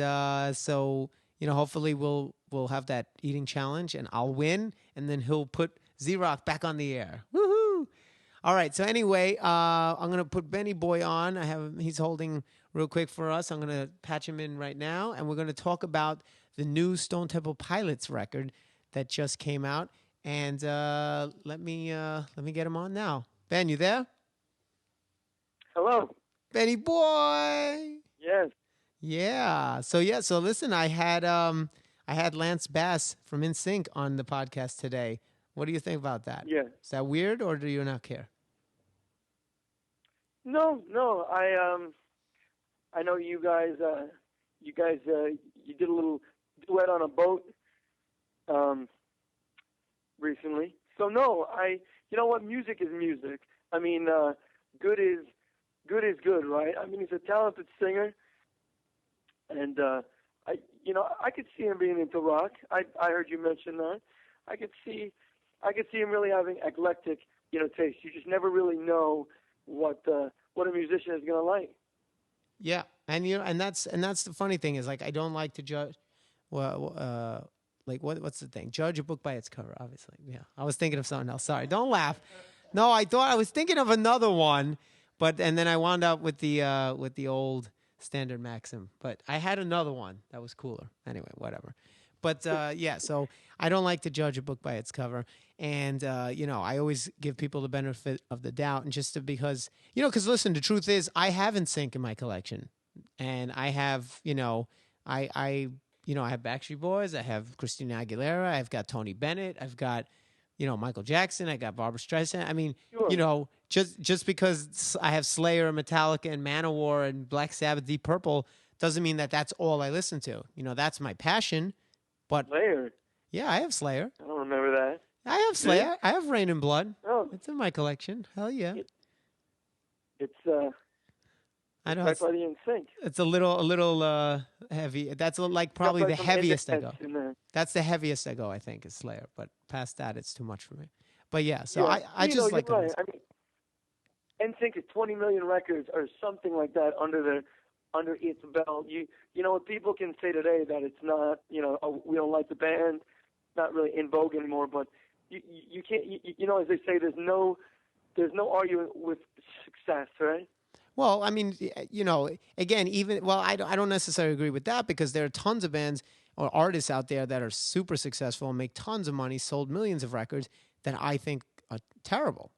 so hopefully we'll have that eating challenge and I'll win, and then he'll put Z-Rock back on the air. Woohoo! All right, so anyway, I'm gonna put Benny Boy on. He's holding real quick for us. I'm gonna patch him in right now, and we're gonna talk about the new Stone Temple Pilots record that just came out, and let me get him on now. Ben, you there?
Hello,
Benny Boy.
Yes.
Yeah. So listen, I had Lance Bass from NSYNC on the podcast today. What do you think about that?
Yeah.
Is that weird, or do you not care?
No. I know you guys. You did a little duet on a boat recently. So no, You know what? Music is music. I mean, good is good, right? I mean, he's a talented singer, and I could see him being into rock. I heard you mention that. I could see him really having eclectic, taste. You just never really know what a musician is gonna like.
Yeah, and that's the funny thing is, like, I don't like to judge. Well, like what's the thing? Judge a book by its cover. Obviously, yeah. I was thinking of something else. Sorry, don't laugh. No, I thought I was thinking of another one, and then I wound up with the old standard maxim. But I had another one that was cooler. Anyway, whatever. But yeah, so I don't like to judge a book by its cover, and I always give people the benefit of the doubt, and because listen, the truth is I have NSYNC in my collection, and I have I have Backstreet Boys, I have Christina Aguilera, I've got Tony Bennett, I've got Michael Jackson, I got Barbra Streisand. I mean,
Sure.
Just because I have Slayer, Metallica, and Manowar, and Black Sabbath, Deep Purple, doesn't mean that that's all I listen to. That's my passion. But
Slayer.
yeah, I have Slayer.
I don't remember that.
I have Slayer. I have Rain and Blood.
Oh,
It's in my collection. Hell yeah.
it's
I know
right by the NSYNC.
it's a little heavy. That's like probably
Got
the
some
heaviest I go.
Independence in there.
That's the heaviest I go, I think, is Slayer. But past that, it's too much for me. But yeah, so
Yeah.
I just like
you're right.
them.
I mean, NSYNC is 20 million records or something like that under its belt. What people can say today that it's not, we don't like the band, not really in vogue anymore. But you can't, as they say, there's no argument with success, right?
Well, I mean, again, I don't necessarily agree with that, because there are tons of bands or artists out there that are super successful and make tons of money, sold millions of records, that I think are terrible.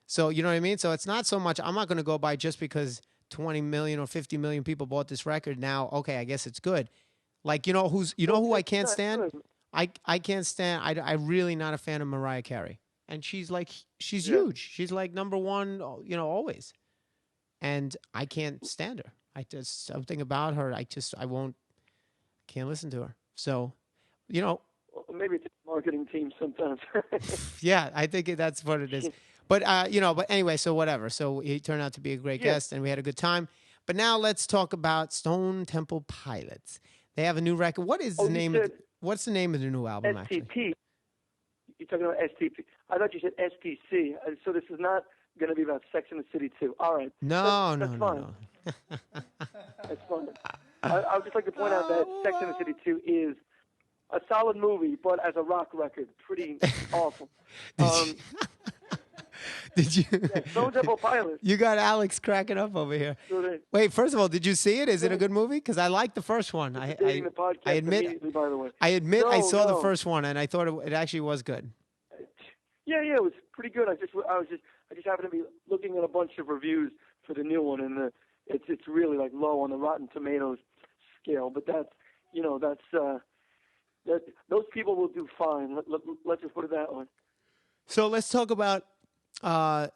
So, you know what I mean? So it's not so much, I'm not going to go by just because 20 million or 50 million people bought this record. Now, okay, I guess it's good. Like, who I can't stand? I can't stand, I'm really not a fan of Mariah Carey. And she's huge. She's like number one, always. And I can't stand her. Something about her, can't listen to her. So,
Well, maybe it's a marketing team sometimes.
yeah, I think that's what it is. But, but anyway, so whatever. So he turned out to be a great guest, and we had a good time. But now let's talk about Stone Temple Pilots. They have a new record. What is the name? What's the name of the new album,
STP.
actually?
You're talking about STP. I thought you said STC. So this is not going to be about Sex in the City 2. All right.
No.
That's fine. That's fine. I would just like to point out that Sex in the City 2 is a solid movie, but as a rock record, pretty awful.
Did you?
Yeah, Stone Temple Pilots.
You got Alex cracking up over here.
So
Wait, first of all, did you see it? Is it a good movie? Because I liked the first one. I admit,
immediately, by the way.
I saw the first one, and I thought it actually was good.
Yeah, it was pretty good. I just happened to be looking at a bunch of reviews for the new one, and it's really like low on the Rotten Tomatoes scale. But those people will do fine. Let's just put it that way.
So let's talk about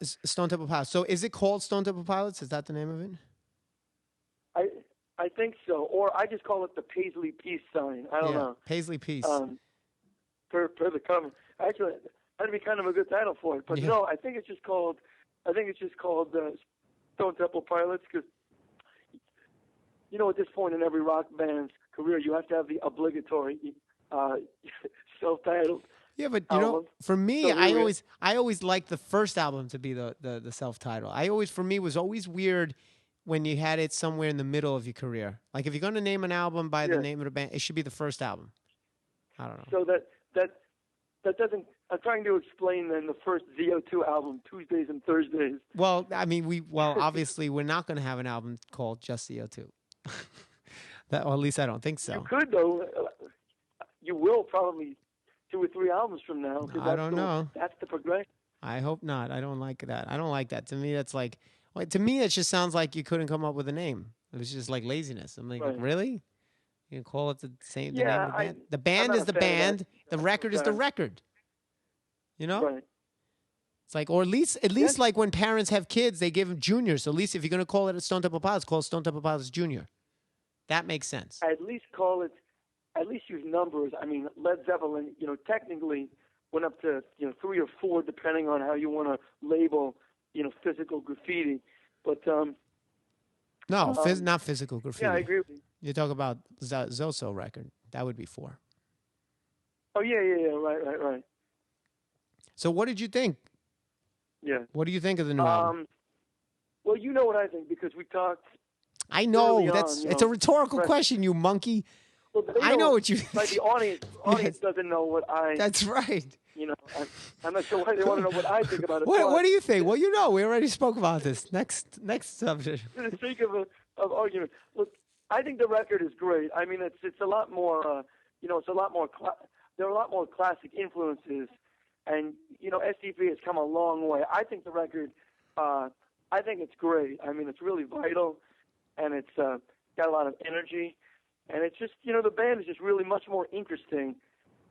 Stone Temple Pilots. So is it called Stone Temple Pilots? Is that the name of it?
I think so, or I just call it the Paisley Peace sign. I don't know.
Paisley Peace.
Per the cover. Actually, that'd be kind of a good title for it. But no, I think it's just called Stone Temple Pilots, because at this point in every rock band's career, you have to have the obligatory self-titled.
Yeah, but for me,
So
I always liked the first album to be the self-title. For me, was always weird when you had it somewhere in the middle of your career. Like, if you're going to name an album by the name of the band, it should be the first album. I don't know.
So that doesn't. I'm trying to explain then the first ZO2 album, Tuesdays and Thursdays.
Well, I mean, obviously we're not going to have an album called just ZO2. Or at least I don't think so.
You could, though. You will probably 2 or 3 albums from now.
I don't know.
That's the progression.
I hope not. I don't like that. I don't like that. To me, that's like, to me, it just sounds like you couldn't come up with a name. It was just like laziness. I'm like, really? You can call it the same. The name of the band. The band is the band. The record is the record. You know?
Right.
It's like, or at least like when parents have kids, they give them junior. So at least if you're going to call it a Stone Temple Pilots, call it Stone Temple Pilots Junior. That makes sense.
At least call it. At least use numbers. I mean, Led Zeppelin, technically went up to 3 or 4, depending on how you want to label physical graffiti. But
No, not physical graffiti.
yeah, I agree with you.
You talk about Zoso record. That would be 4.
Oh yeah, right.
So what did you think?
Yeah.
What do you think of the new album?
Well, you know what I think because we talked.
I know
early
it's a rhetorical
right.
question, you monkey.
Well,
I know what you.
Like the audience
Yes.
doesn't know what I.
That's right.
I'm not sure why they want to know what I think about it.
What do you think? Well, we already spoke about this. Next subject.
For the sake of argument, look, I think the record is great. I mean, it's a lot more. It's a lot more. There are a lot more classic influences, and SDP has come a long way. I think the record. I think it's great. I mean, it's really vital, and it's got a lot of energy, and it's just the band is just really much more interesting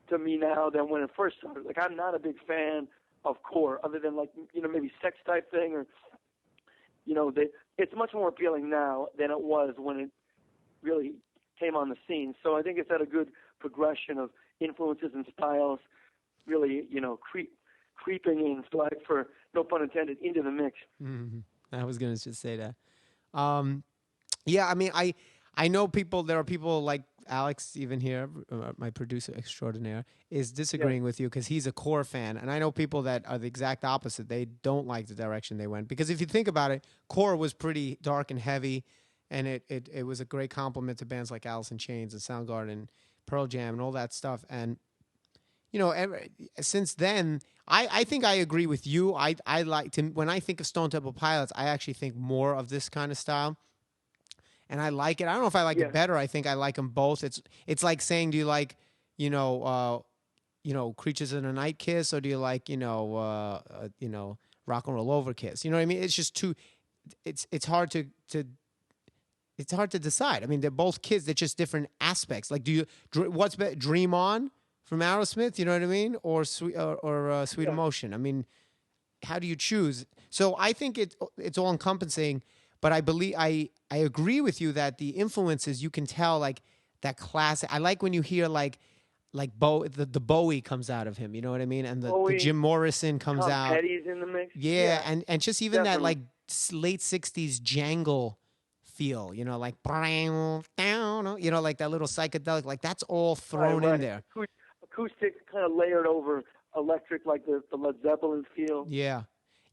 to me now than when it first started. Like, I'm not a big fan of Core, other than maybe Sex Type Thing, or it's much more appealing now than it was when it really came on the scene. So I think it's had a good progression of influences and styles, really creeping in, for no pun intended, into the mix.
Mm-hmm. I was gonna just say that. Yeah, I mean, I know people. There are people like Alex, even here, my producer extraordinaire, is disagreeing with you because he's a Core fan, and I know people that are the exact opposite. They don't like the direction they went because if you think about it, Core was pretty dark and heavy, and it was a great compliment to bands like Alice in Chains and Soundgarden, Pearl Jam, and all that stuff. And since then, I think I agree with you. I like to when I think of Stone Temple Pilots, I actually think more of this kind of style. And I like it. I don't know if I like it better. I think I like them both. It's like saying, do you like, Creatures in the Night Kiss, or do you like, Rock and Roll Over Kiss? You know what I mean? It's just too. It's hard to. It's hard to decide. I mean, they're both kids. They're just different aspects. Like, what's better, Dream On from Aerosmith? You know what I mean? Or Sweet Emotion. I mean, how do you choose? So I think it's all encompassing. But I believe I agree with you that the influences you can tell, like that classic. I like when you hear like the Bowie comes out of him. You know what I mean? And the Jim Morrison comes
Tom
out.
Petty's in the mix.
Yeah, and just even
definitely.
that like late '60s jangle feel. Like like that little psychedelic. Like that's all thrown in there.
Acoustic kind of layered over electric, like the Led Zeppelin feel.
Yeah.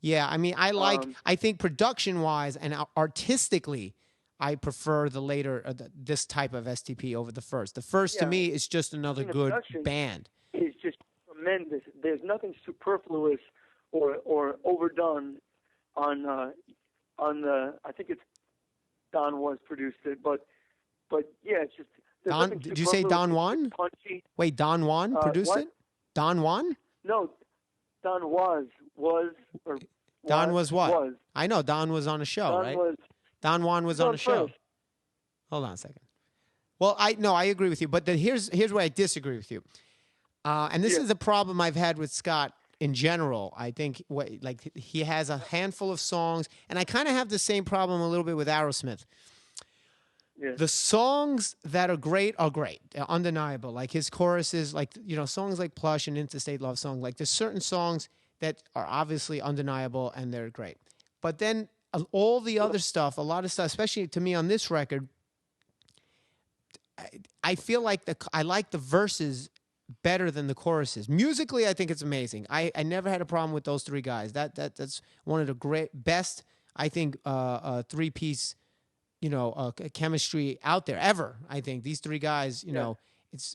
Yeah, I mean, I think production-wise and artistically, I prefer the later, this type of STP over the first. The first, to me, is just another good band.
It's just tremendous. There's nothing superfluous or overdone on the. I think it's Don Was produced it, but yeah, it's just.
Don, did you say Don Juan?
Punchy.
Wait, Don Juan produced it? Don Juan?
No, Don was or.
Don was what?
Was.
I know Don was on a show,
Don
right?
Was,
Don Juan was on a show.
First.
Hold on a second. Well, I agree with you, but here's where I disagree with you. And this is a problem I've had with Scott in general. I think he has a handful of songs, and I kind of have the same problem a little bit with Aerosmith. Yeah. The songs that are great, undeniable. Like his choruses, like songs like Plush and Interstate Love Song. Like there's certain songs that are obviously undeniable and they're great. But then all the other stuff, a lot of stuff, especially to me on this record, I feel like I like the verses better than the choruses. Musically, I think it's amazing. I never had a problem with those three guys. That's one of the best, I think, three-piece, chemistry out there ever. I think these three guys,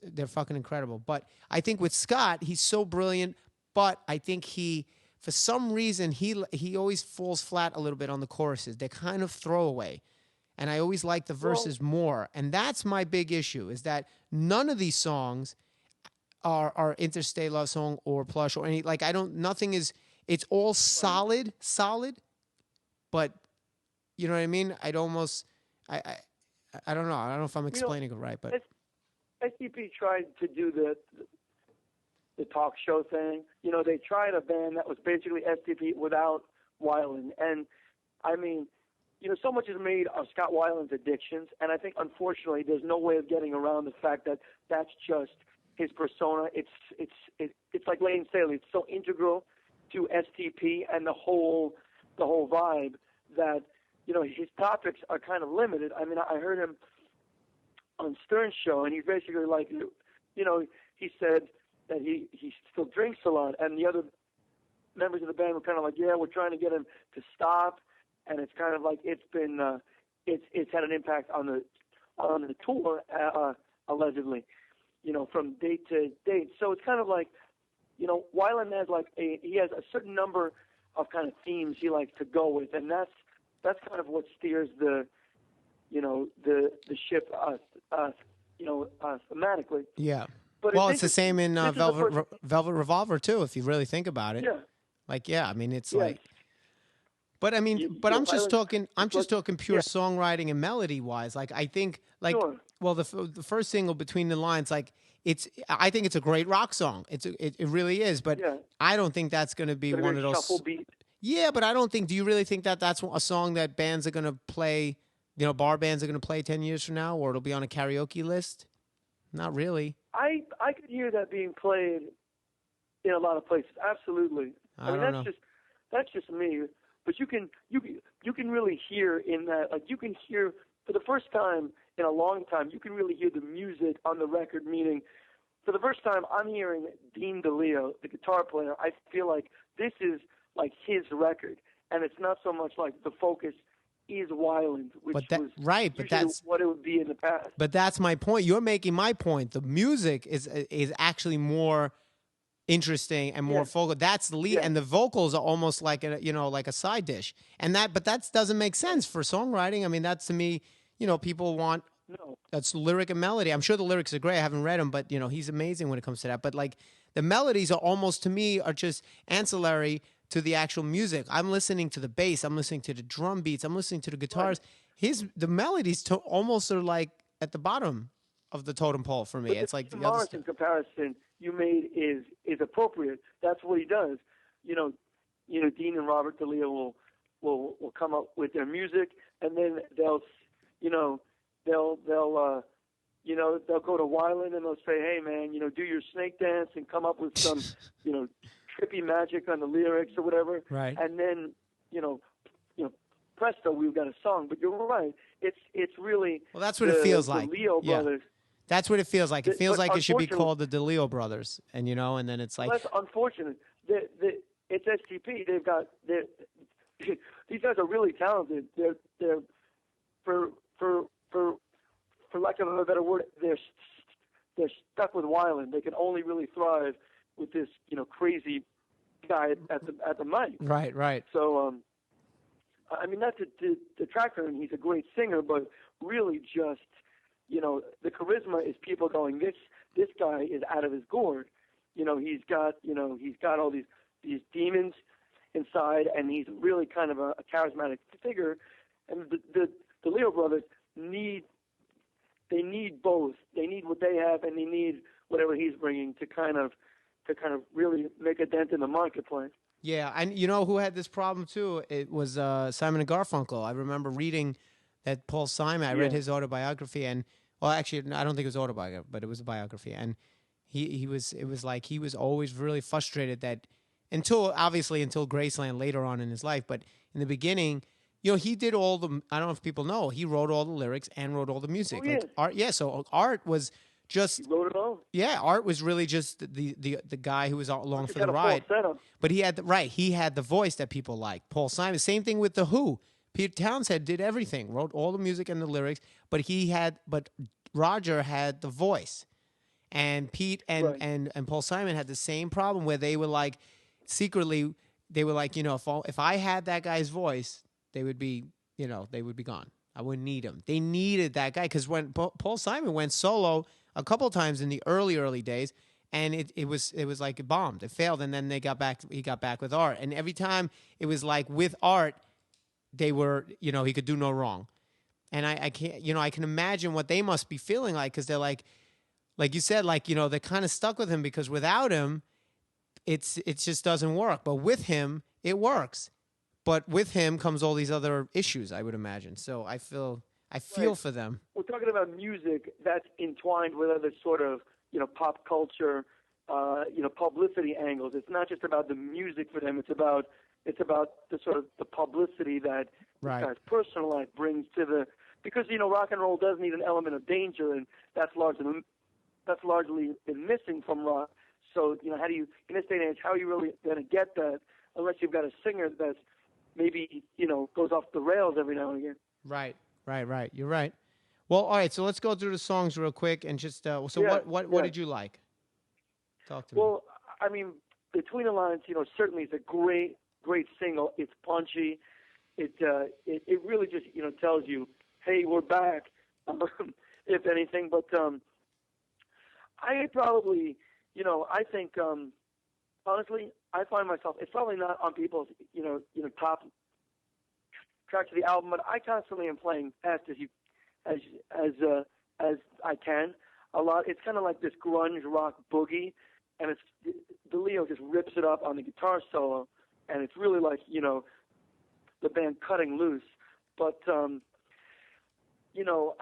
they're fucking incredible. But I think with Scott, he's so brilliant. But I think for some reason, he always falls flat a little bit on the choruses. They're kind of throwaway. And I always like the verses more. And that's my big issue, is that none of these songs are Interstate Love Song or Plush or any, nothing is, it's all solid, but you know what I mean? I don't know. I don't know if I'm explaining it right, but.
SDP tried to do talk show thing. You know, they tried a band that was basically STP without Weiland. And, I mean, you know, so much is made of Scott Weiland's addictions, and I think, unfortunately, there's no way of getting around the fact that that's just his persona. It's like Lane Staley. It's so integral to STP and the whole vibe that, you know, his topics are kind of limited. I mean, I heard him on Stern's show, and he's basically like, you know, he said that he still drinks a lot, and the other members of the band were kind of like, yeah, we're trying to get him to stop, and it's kind of like it's been it's had an impact on the tour, allegedly, you know, from date to date. So it's kind of like, you know, Weiland has he has a certain number of kind of themes he likes to go with, and that's kind of what steers the ship, thematically.
Yeah.
But
Well, it's the same in Velvet Revolver too, if you really think about it.
Yeah.
Like, yeah, I mean, it's
Yes.
like. But I mean, I'm just talking pure
yeah.
songwriting and melody wise. Like, I think, like,
Sure.
well, the first single, Between the Lines, like, I think it's a great rock song. It really is. But
Yeah.
I don't think that's going to be one of those.
Shuffle beat.
Yeah, but I don't think. Do you really think that that's a song that bands are going to play? You know, bar bands are going to play 10 years from now, or it'll be on a karaoke list? Not really.
I could hear that being played in a lot of places. Absolutely. I mean, that's just me. But you can really hear in that, like, you can hear for the first time in a long time, you can really hear the music on the record. Meaning, for the first time, I'm hearing Dean DeLeo, the guitar player. I feel like this is like his record, and it's not so much like the focus is Weiland, which was what it would be in the past.
But that's my point. You're making my point. The music is actually more interesting and more focal. That's the lead, and the vocals are almost like like a side dish. But that doesn't make sense for songwriting. I mean, that's, to me, people want.
No.
That's lyric and melody. I'm sure the lyrics are great. I haven't read them, but he's amazing when it comes to that. But like the melodies are almost, to me, are just ancillary to the actual music. I'm listening to the bass. I'm listening to the drum beats. I'm listening to the guitars.
Right.
The melodies almost are like at the bottom of the totem pole for me.
But
it's like
the
the other
Morrison comparison you made is appropriate. That's what he does. Dean and Robert DeLeo will come up with their music, and then they'll go to Weiland and they'll say, hey man, do your snake dance and come up with some trippy magic on the lyrics or whatever.
Right.
And then presto, we've got a song. But you're right. It's really
that's what it feels like.
The Leo brothers.
That's what it feels like. It feels like it should be called the DeLeo brothers, and and then it's like.
Well, that's unfortunate. It's STP. They've got these guys are really talented. They're for lack of a better word, they're stuck with Weiland. They can only really thrive with this crazy guy at the mic.
Right.
So I mean, not to detract from him. He's a great singer, but really just the charisma is people going, this guy is out of his gourd. He's got all these demons inside, and he's really kind of a charismatic figure. And the Leo brothers need both. They need what they have, and they need whatever he's bringing to kind of really make a dent in the marketplace.
Yeah, and who had this problem too? It was Simon and Garfunkel. I remember reading that Paul Simon. I read his autobiography, and actually, I don't think it was autobiography, but it was a biography. And it was like he was always really frustrated that until Graceland later on in his life, but in the beginning, he did all the. I don't know if people know, he wrote all the lyrics and wrote all the music.
Oh, yeah.
Art, so Art was just.
He wrote it all.
Yeah, Art was really just the guy who was along for the ride. But he had the voice that people liked. Paul Simon, same thing with the Who. Pete Townsend did everything, wrote all the music and the lyrics, but Roger had the voice. And Pete and Paul Simon had the same problem where they were like, secretly, they were like, if I had that guy's voice, they would be gone. I wouldn't need him. They needed that guy because when Paul Simon went solo a couple times in the early days, and it was like it bombed. It failed, and then he got back with Art. And every time it was like with Art, they were, he could do no wrong. And I can't, I can imagine what they must be feeling like, because they're like, like you said, like, they're kind of stuck with him because without him, it just doesn't work. But with him, it works. But with him comes all these other issues, I would imagine. So I feel
Right.
for them.
We're talking about music that's entwined with other sort of, pop culture, publicity angles. It's not just about the music for them. It's about the sort of the publicity that
Right.
this guy's personal life brings to the, because rock and roll does need an element of danger, and that's largely been missing from rock. So how do you, in this day and age, how are you really going to get that unless you've got a singer that's maybe goes off the rails every now and again?
Right. You're right. Well, all right. So let's go through the songs real quick and just. So
Yeah,
what did you like? Talk to me.
Well, I mean, Between the Lines, certainly is a great single. It's punchy. It really just tells you, hey, we're back, if anything. But I probably, I think honestly, I find myself, it's probably not on people's top tracks of the album, but I constantly am playing fast as I can a lot. It's kind of like this grunge rock boogie, and DeLeo just rips it up on the guitar solo, and it's really like the band cutting loose. But I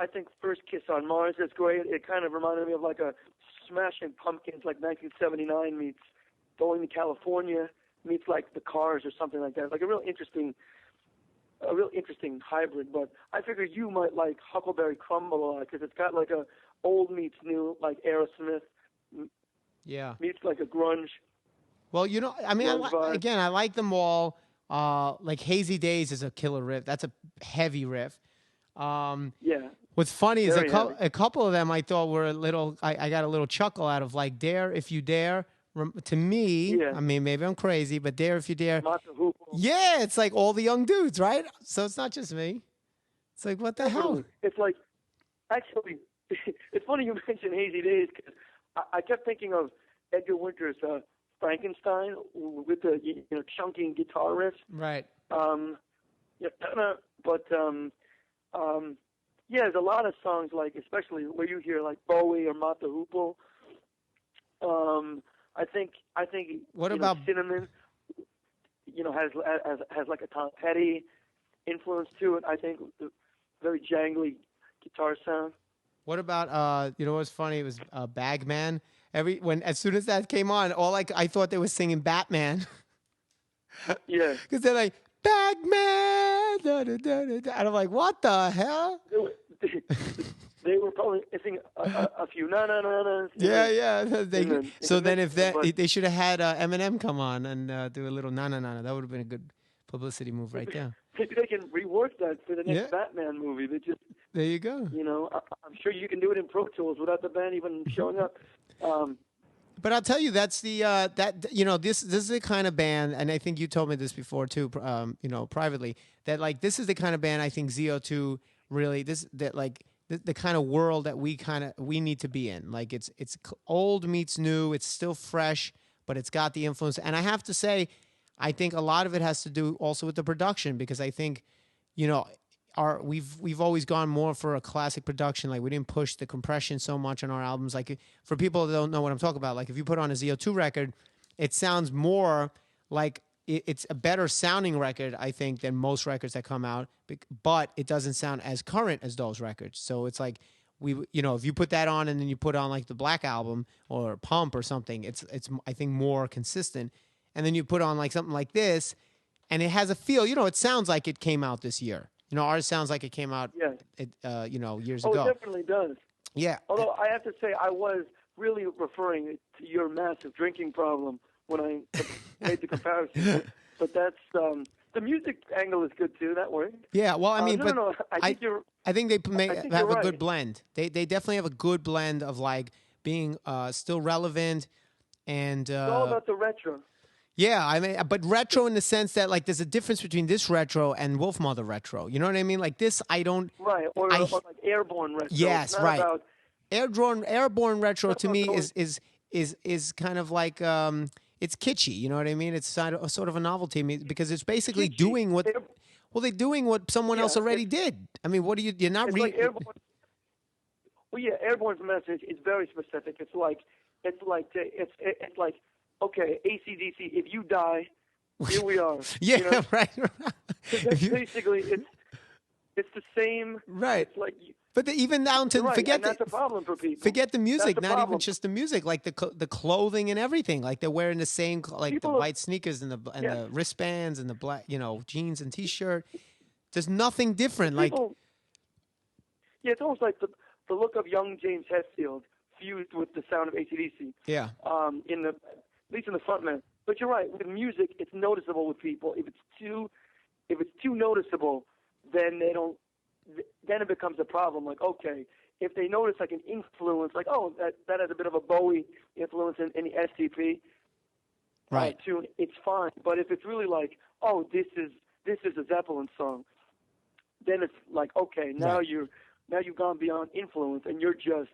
think First Kiss on Mars is great. It kind of reminded me of like a Smashing Pumpkins, like 1979 meets Going to California meets like the Cars or something like that. Like a real interesting hybrid. But I figured you might like Huckleberry Crumble a lot because it's got like a old meets new, like Aerosmith.
Yeah.
Meets like a grunge.
Well, I mean,
vibe.
I like them all. Like Hazy Days is a killer riff. That's a heavy riff.
Yeah.
What's funny is
Very
a couple of them I thought were a little. I got a little chuckle out of, like Dare If You Dare. To me,
Yeah.
I mean, maybe I'm crazy, but Dare If You Dare.
Mata Hoople.
Yeah, it's like all the young dudes, right? So it's not just me. It's like, what the hell?
It's like, actually, it's funny you mentioned Hazy Days because I kept thinking of Edgar Winter's Frankenstein with the chunking guitar riffs.
Right.
There's a lot of songs like, especially where you hear like Bowie or Mata Hoople. I think.
What about
Cinnamon? Has like a Tom Petty influence to it. I think the very jangly guitar sound.
What about what's funny? It was Bagman. As soon as that came on, I thought they were singing Batman.
Yeah.
Because they're like Bagman, da, da, da, da, da. And I'm like, what the hell?
They were probably missing a few na.
Yeah.
But
They should have had Eminem come on and do a little na. That would have been a good publicity move right there.
maybe they can rework that for the next
Yeah.
Batman movie. They just,
There you go.
I'm sure you can do it in Pro Tools without the band even showing up.
But I'll tell you, that's the this is the kind of band, and I think you told me this before too, privately, that like this is the kind of band I think ZO2 really the kind of world that we need to be in. Like it's old meets new, it's still fresh, but it's got the influence. And I have to say, I think a lot of it has to do also with the production, because I think, we've always gone more for a classic production. Like we didn't push the compression so much on our albums. Like for people that don't know what I'm talking about, like if you put on a ZO2 record, it sounds more like it's a better sounding record, I think, than most records that come out, but it doesn't sound as current as those records. So it's like if you put that on and then you put on like the Black Album or Pump or something, it's I think more consistent. And then you put on like something like this, and it has a feel. It sounds like it came out this year. Ours sounds like it came out, years ago.
Oh, it definitely does.
Yeah.
Although I have to say, I was really referring to your massive drinking problem when I made the comparison. But that's the music angle is good too. That works.
Yeah. Well, I mean,
no. I think
they have a
right.
good blend. They definitely have a good blend of like being still relevant and.
It's all about the retro.
Yeah, I mean, but retro in the sense that like there's a difference between this retro and Wolfmother retro. You know what I mean? Like this, I don't.
Right, or like Airborne retro.
Yes, right.
About,
Airborne retro to me is kind of like it's kitschy. You know what I mean? It's sort of a novelty because it's basically
kitschy.
doing what. Well, they're doing what someone else already did. I mean, what do you? You're not
it's like Airborne. Well, yeah, Airborne's message is very specific. It's like, okay, AC/DC. If you die, here we are.
Yeah,
you know?
right.
Basically, it's the same.
Right.
It's like.
But even down to
Right,
forget
and that's a problem for people.
Forget the music,
That's the
not even
problem.
just the music, like the clothing and everything. Like they're wearing the same, like
People
the
are-
white sneakers and
Yeah.
the wristbands and the black, jeans and t-shirt. There's nothing different.
People, yeah, it's almost like the look of young James Hetfield fused with the sound of AC/DC.
Yeah.
At least in the front man. But you're right. With music, it's noticeable with people. If it's too noticeable, then they don't. Then it becomes a problem. Like, okay, if they notice like an influence, like, oh, that has a bit of a Bowie influence in the STP
Right.
tune, it's fine. But if it's really like, oh, this is a Zeppelin song, then it's like, okay, now
Right.
you've gone beyond influence, and you're just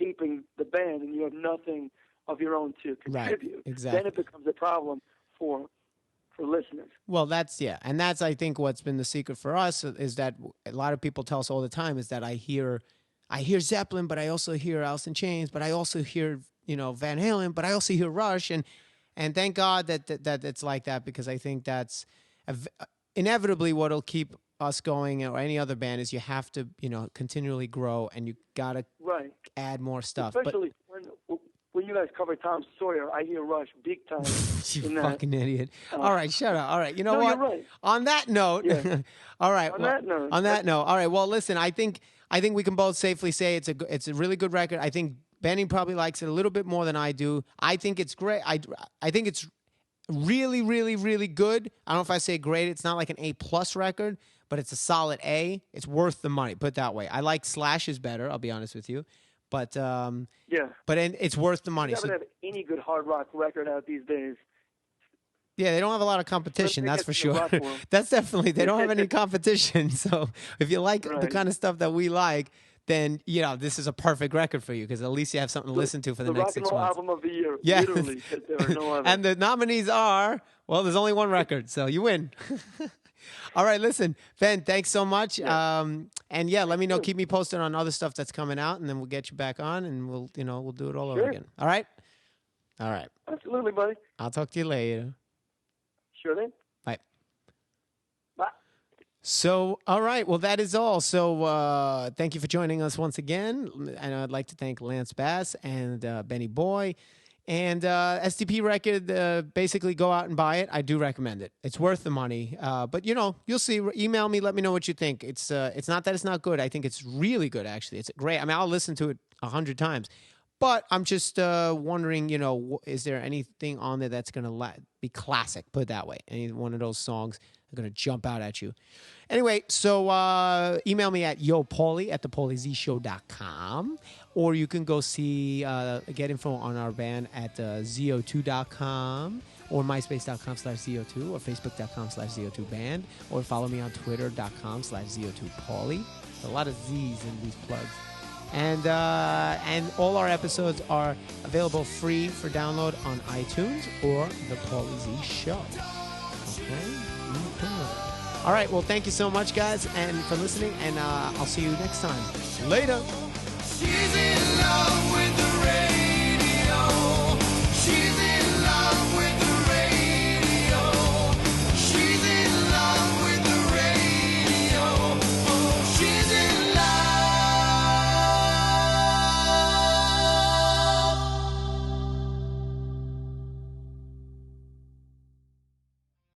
aping the band, and you have nothing of your own to contribute.
Right. Exactly.
Then it becomes a problem for listeners.
Well, that's I think what's been the secret for us is that a lot of people tell us all the time is that I hear Zeppelin, but I also hear Alice in Chains, but I also hear Van Halen, but I also hear Rush, and thank God that it's like that, because I think that's inevitably what'll keep us going, or any other band, is you have to continually grow, and you gotta add more stuff.
Especially when you guys cover Tom Sawyer, I hear Rush big time.
You fucking idiot. All right, shut up. All right, you know
no,
what?
You're right.
On that note,
Yeah.
all right.
On that note.
All right. Well, listen, I think we can both safely say it's a really good record. I think Benny probably likes it a little bit more than I do. I think it's great. I think it's really, really, really good. I don't know if I say great. It's not like an A+ record, but it's a solid A. It's worth the money. Put it that way. I like Slash's better. I'll be honest with you. But
yeah,
but it's worth the money.
You haven't have any good hard rock record out these days.
Yeah, they don't have a lot of competition, that's for sure.
Rock world.
That's definitely, they don't have any competition. So if you like the kind of stuff that we like, then this is a perfect record for you, because at least you have something to listen to for the next 6 months.
The rock and roll album of the year,
yeah.
literally, 'cause there are no others.
And the nominees are, well, there's only one record, so you win. All right, listen, Ben, thanks so much.
Yeah.
And yeah, let me know, keep me posted on other stuff that's coming out, and then we'll get you back on, and we'll do it all over again. All right? All right.
Absolutely, buddy.
I'll talk to you later.
Sure thing.
Bye.
Bye.
So, all right. Well, that is all. So, thank you for joining us once again. And I'd like to thank Lance Bass and Benny Boy. And STP record, basically go out and buy it. I do recommend it. It's worth the money. But, you'll see. Email me. Let me know what you think. It's not that it's not good. I think it's really good, actually. It's great. I mean, I'll listen to it 100 times. But I'm just wondering, is there anything on there that's going to be classic, put it that way? Any one of those songs are going to jump out at you. Anyway, so email me at paulie@thepauliezshow.com, or you can go get info on our band at zo2.com, or myspace.com/zo2, or facebook.com/zo2band, or follow me on twitter.com/zo2paulie. A lot of Z's in these plugs. And all our episodes are available free for download on iTunes or the Paulie Z Show. Okay? All right. Well, thank you so much, guys, and for listening. And I'll see you next time. Later.
She's in love with